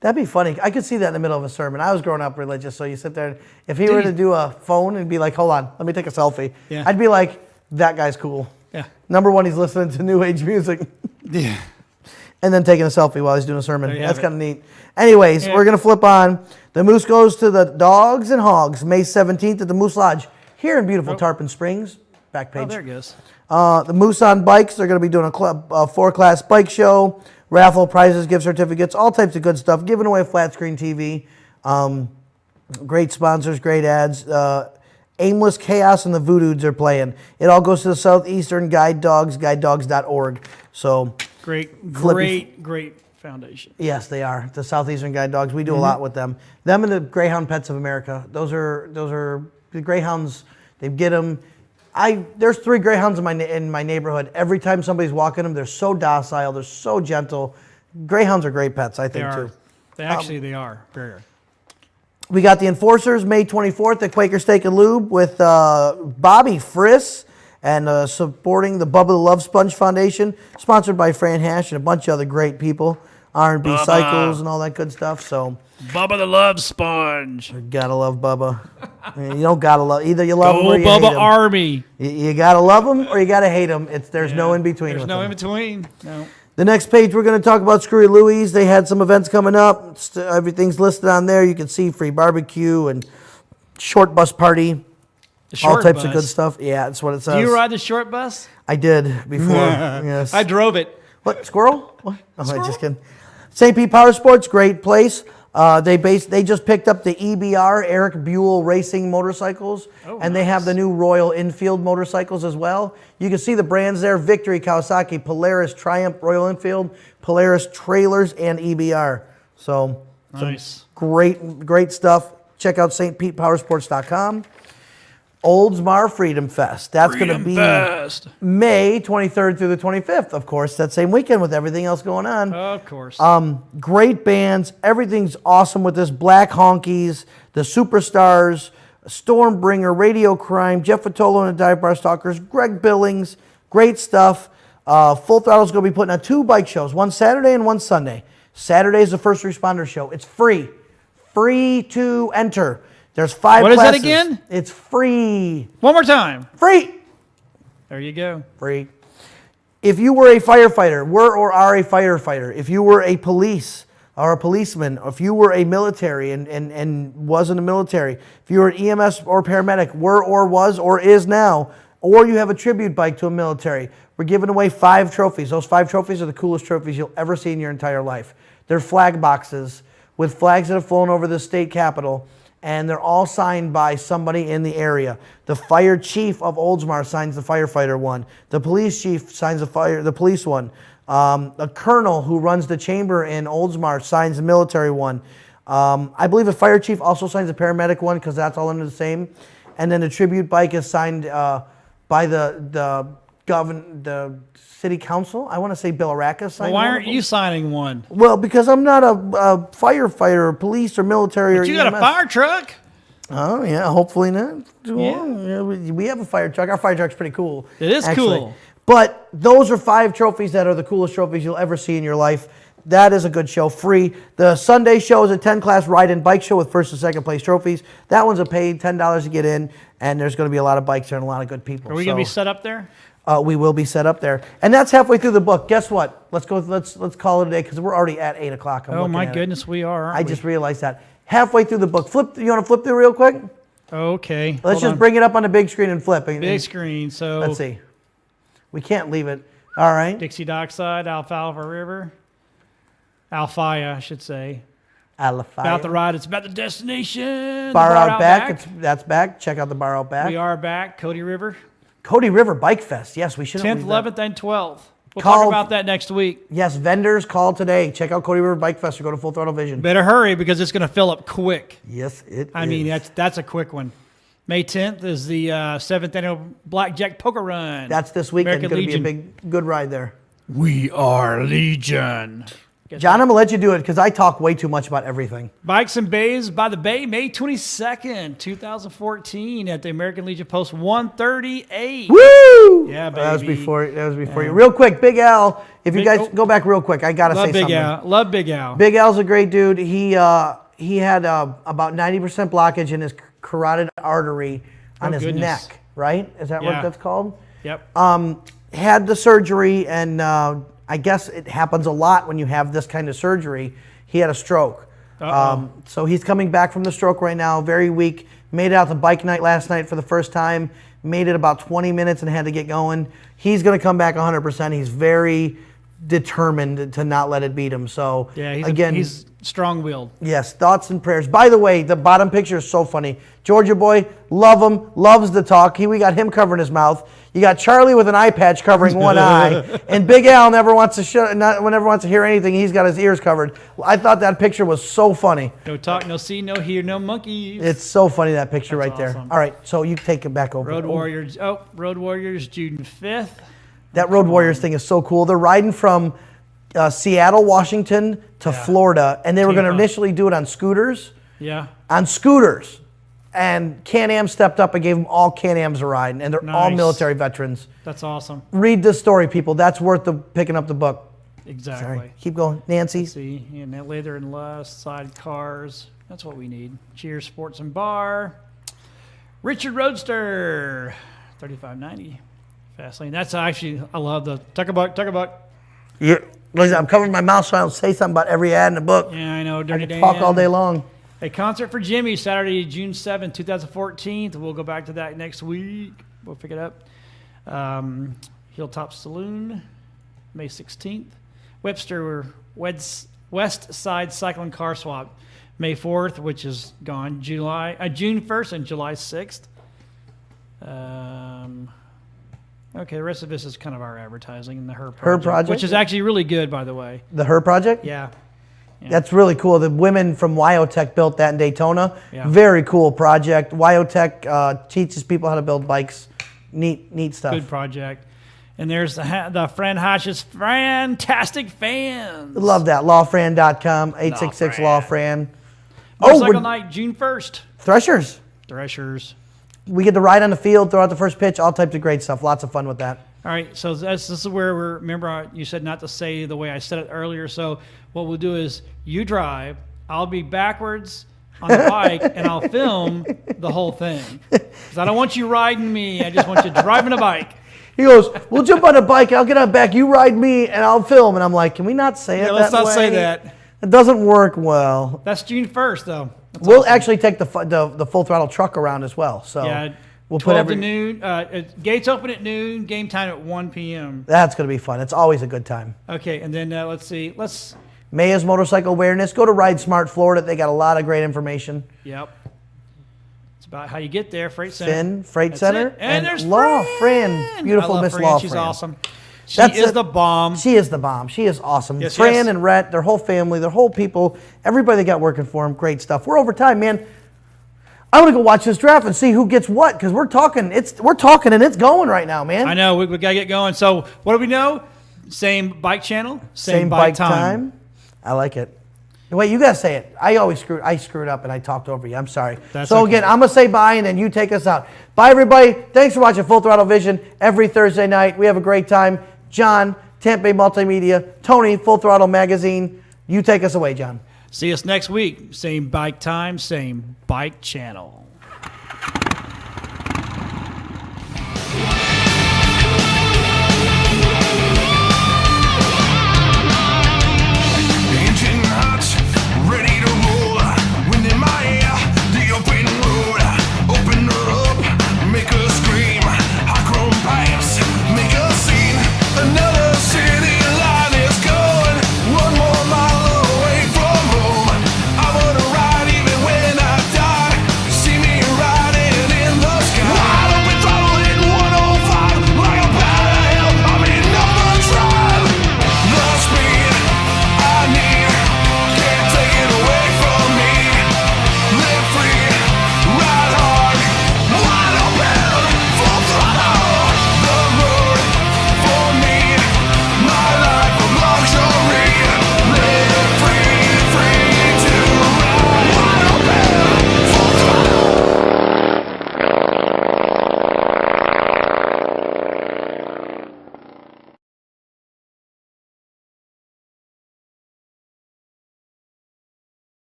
Speaker 1: That'd be funny. I could see that in the middle of a sermon. I was growing up religious, so you sit there. If he were to do a phone and be like, hold on, let me take a selfie.
Speaker 2: Yeah.
Speaker 1: I'd be like, that guy's cool.
Speaker 2: Yeah.
Speaker 1: Number one, he's listening to new age music.
Speaker 2: Yeah.
Speaker 1: And then taking a selfie while he's doing a sermon. That's kind of neat. Anyways,
Speaker 2: Yeah.
Speaker 1: we're going to flip on. The Moose goes to the Dogs and Hogs, May 17th at the Moose Lodge here in beautiful Tarpon Springs. Back page.
Speaker 2: Oh, there it goes.
Speaker 1: The Moose on Bikes, they're going to be doing a 4-class bike show, raffle, prizes, gift certificates, all types of good stuff, giving away a flat screen TV. Great sponsors, great ads. Aimless Chaos and the Voodoods are playing. It all goes to the Southeastern Guide Dogs, guidedogs.org. So
Speaker 2: great foundation.
Speaker 1: Yes, they are. The Southeastern Guide Dogs. We do a lot with them. Them and the Greyhound Pets of America. Those are the Greyhounds. They get them. There's 3 Greyhounds in my neighborhood. Every time somebody's walking them, they're so docile. They're so gentle. Greyhounds are great pets, I think, too.
Speaker 2: They are. Very.
Speaker 1: We got the Enforcers May 24th at Quaker Steak and Lube with Bobby Friss and supporting the Bubba the Love Sponge Foundation, sponsored by Fran Hash and a bunch of other great people, R&B
Speaker 2: Bubba.
Speaker 1: Cycles and all that good stuff. So
Speaker 2: Bubba the Love Sponge.
Speaker 1: You gotta love Bubba. You don't gotta love either. You love him or you
Speaker 2: Bubba
Speaker 1: hate him.
Speaker 2: Army.
Speaker 1: You gotta love him or you gotta hate him. There's no in between.
Speaker 2: There's
Speaker 1: with
Speaker 2: no
Speaker 1: them.
Speaker 2: in between. No.
Speaker 1: The next page, we're going to talk about Screwy Louie's. They had some events coming up. Everything's listed on there. You can see free barbecue and short bus party. All types of good stuff. Yeah, that's what it says.
Speaker 2: Do you ride the short bus?
Speaker 1: I did before. Yes.
Speaker 2: I drove it.
Speaker 1: What, squirrel? What? Oh, I'm just kidding. St. Pete Power Sports, great place. They just picked up the EBR, Eric Buell Racing motorcycles, and they have the new Royal Enfield motorcycles as well. You can see the brands there: Victory, Kawasaki, Polaris, Triumph, Royal Enfield, Polaris Trailers, and EBR. So
Speaker 2: nice.
Speaker 1: Great stuff. Check out stpetepowersports.com. Oldsmar Freedom Fest. That's going to be May 23rd through the 25th, of course, that same weekend with everything else going on.
Speaker 2: Of course.
Speaker 1: Great bands. Everything's awesome with this. Black Honkies, the Superstars, Stormbringer, Radio Crime, Jeff Fatolo and the Dive Bar Stalkers, Greg Billings, great stuff. Full Throttle's going to be putting on 2 bike shows, one Saturday and one Sunday. Saturday is the first responder show. It's free. Free to enter. There's 5
Speaker 2: What
Speaker 1: classes.
Speaker 2: is that again?
Speaker 1: It's free.
Speaker 2: One more time.
Speaker 1: Free.
Speaker 2: There you go.
Speaker 1: Free. If you were a firefighter, were or are a firefighter, if you were a police or a policeman, if you were a military and was in the military, if you were an EMS or paramedic, were or was or is now, or you have a tribute bike to a military, we're giving away 5 trophies. Those 5 trophies are the coolest trophies you'll ever see in your entire life. They're flag boxes with flags that have flown over the state capitol, and they're all signed by somebody in the area. The fire chief of Oldsmar signs the firefighter one. The police chief signs the police one. The colonel who runs the chamber in Oldsmar signs the military one. I believe the fire chief also signs the paramedic one because that's all under the same. And then the tribute bike is signed by the city council. I want to say Bill Araka signed.
Speaker 2: Well, why aren't you signing one?
Speaker 1: Well, because I'm not a firefighter or police or military or
Speaker 2: But you
Speaker 1: EMS.
Speaker 2: got a fire truck.
Speaker 1: Oh, yeah, hopefully not.
Speaker 2: Yeah.
Speaker 1: We have a fire truck. Our fire truck's pretty cool.
Speaker 2: It is
Speaker 1: actually.
Speaker 2: cool.
Speaker 1: But those are 5 trophies that are the coolest trophies you'll ever see in your life. That is a good show, free. The Sunday show is a 10-class ride and bike show with first and second place trophies. That one's a paid $10 to get in, and there's going to be a lot of bikes there and a lot of good people.
Speaker 2: Are we going to be set up there?
Speaker 1: We will be set up there, and that's halfway through the book. Guess what? Let's go. Let's call it a day because we're already at 8 o'clock.
Speaker 2: Oh my goodness, we are.
Speaker 1: I just realized that. Halfway through the book. Flip. You want to flip through real quick?
Speaker 2: Okay.
Speaker 1: Let's just bring it up on the big screen and flip.
Speaker 2: Big screen. So
Speaker 1: let's see. We can't leave it. All right.
Speaker 2: Dixie Dockside, Alfalfa River, Alfaya, I should say.
Speaker 1: Alfaya.
Speaker 2: About the ride. It's about the destination.
Speaker 1: Bar
Speaker 2: the
Speaker 1: Out Back. That's back. Check out the Bar Out Back.
Speaker 2: We are back. Cody River.
Speaker 1: Cody River Bike Fest. Yes, we should.
Speaker 2: 10th, 11th, and 12th. We'll talk about that next week.
Speaker 1: Yes, vendors call today. Check out Cody River Bike Fest or go to Full Throttle Vision.
Speaker 2: Better hurry because it's going to fill up quick.
Speaker 1: Yes, it is.
Speaker 2: I mean, that's a quick one. May 10th is the 7th annual Blackjack Poker Run.
Speaker 1: That's this weekend.
Speaker 2: American
Speaker 1: Going to be a
Speaker 2: Legion.
Speaker 1: good ride there.
Speaker 2: We are Legion.
Speaker 1: John, I'm going to let you do it because I talk way too much about everything.
Speaker 2: Bikes and Bays by the Bay, May 22nd, 2014 at the American Legion Post 138.
Speaker 1: Woo!
Speaker 2: Yeah, baby.
Speaker 1: That was before you. Real quick, Big Al, if you guys go back real quick, I got to say something.
Speaker 2: Love Big Al.
Speaker 1: Big Al's a great dude. He had about 90% blockage in his carotid artery on his neck, right? Is that what that's called?
Speaker 2: Yep.
Speaker 1: Had the surgery, and I guess it happens a lot when you have this kind of surgery. He had a stroke. So he's coming back from the stroke right now, very weak. Made it out to bike night last night for the first time. Made it about 20 minutes and had to get going. He's going to come back 100%. He's very determined to not let it beat him. So
Speaker 2: yeah, he's strong-willed.
Speaker 1: Yes, thoughts and prayers. By the way, the bottom picture is so funny. Georgia boy, love him, loves to talk. We got him covering his mouth. You got Charlie with an eye patch covering one eye, and Big Al never wants to hear anything. He's got his ears covered. I thought that picture was so funny.
Speaker 2: No talk, no see, no hear, no monkeys.
Speaker 1: It's so funny, that picture
Speaker 2: That's
Speaker 1: right there.
Speaker 2: awesome.
Speaker 1: All right, so you take it back over.
Speaker 2: Road Warriors. Road Warriors, June 5th.
Speaker 1: That Road Warriors thing is so cool. They're riding from Seattle, Washington to Florida, and they were going to initially do it on scooters.
Speaker 2: Yeah.
Speaker 1: On scooters. And Can-Am stepped up and gave them all Can-Ams a ride, and they're all military veterans.
Speaker 2: That's awesome.
Speaker 1: Read this story, people. That's worth picking up the book.
Speaker 2: Exactly.
Speaker 1: Sorry. Keep going. Nancy?
Speaker 2: Let's see, and that leather and lust, side cars. That's what we need. Cheers Sports and Bar. Richard Roadster, $35.90. Fast lane. That's actually, I love the Tuck a Buck.
Speaker 1: Yeah. Listen, I'm covering my mouth so I don't say something about every ad in the book.
Speaker 2: Yeah, I know. Dirty
Speaker 1: I can talk all day long.
Speaker 2: A concert for Jimmy, Saturday, June 7th, 2014. We'll go back to that next week. We'll pick it up. Hilltop Saloon, May 16th. Webster West Side Cycling Car Swap, May 4th, which is gone. June 1st and July 6th. Okay, the rest of this is kind of our advertising and the Her Project. Which is actually really good, by the way.
Speaker 1: The Her Project?
Speaker 2: Yeah.
Speaker 1: That's really cool. The women from Wyotech built that in Daytona.
Speaker 2: Yeah.
Speaker 1: Very cool project. Wyotech teaches people how to build bikes. Neat stuff.
Speaker 2: Good project. And there's the Fran Hodges Fantastic Fans.
Speaker 1: Love that. Lawfran.com, 866-LAWFRAN.
Speaker 2: Motorcycle Night, June 1st.
Speaker 1: Threshers.
Speaker 2: threshers.
Speaker 1: We get to ride on the field, throw out the first pitch, all types of great stuff. Lots of fun with that.
Speaker 2: All right, so this is where remember you said not to say the way I said it earlier. So what we'll do is you drive, I'll be backwards on the bike, and I'll film the whole thing. Because I don't want you riding me. I just want you driving a bike.
Speaker 1: He goes, we'll jump on a bike, I'll get on back, you ride me, and I'll film. And I'm like, can we not say it that way?
Speaker 2: Let's not say that.
Speaker 1: It doesn't work well.
Speaker 2: That's June 1st, though. That's
Speaker 1: we'll
Speaker 2: awesome.
Speaker 1: actually take the full throttle truck around as well. So
Speaker 2: yeah,
Speaker 1: we'll
Speaker 2: 12 to noon. Gates open at noon, game time at 1 p.m.
Speaker 1: That's going to be fun. It's always a good time.
Speaker 2: Okay, and then let's see.
Speaker 1: Maya's Motorcycle Awareness. Go to Ride Smart Florida. They got a lot of great information.
Speaker 2: Yep. It's about how you get there. Freight Center.
Speaker 1: Freight Center.
Speaker 2: And there's
Speaker 1: Law Fran. Beautiful Miss Law Fran.
Speaker 2: She's awesome. She is the bomb.
Speaker 1: She is the bomb. She is awesome.
Speaker 2: Yes,
Speaker 1: Fran
Speaker 2: yes.
Speaker 1: and Rhett, their whole family, their whole people, everybody they got working for them, great stuff. We're over time, man. I want to go watch this draft and see who gets what because we're talking and it's going right now, man.
Speaker 2: I know. We got to get going. So what do we know? Same bike channel, same bike time.
Speaker 1: I like it. Wait, you got to say it. I screwed up and I talked over you. I'm sorry.
Speaker 2: That's
Speaker 1: so
Speaker 2: okay.
Speaker 1: Again, I'm going to say bye and then you take us out. Bye, everybody. Thanks for watching Full Throttle Vision every Thursday night. We have a great time. John, Tampa Bay Multimedia. Tony, Full Throttle Magazine. You take us away, John.
Speaker 2: See us next week. Same bike time, same bike channel.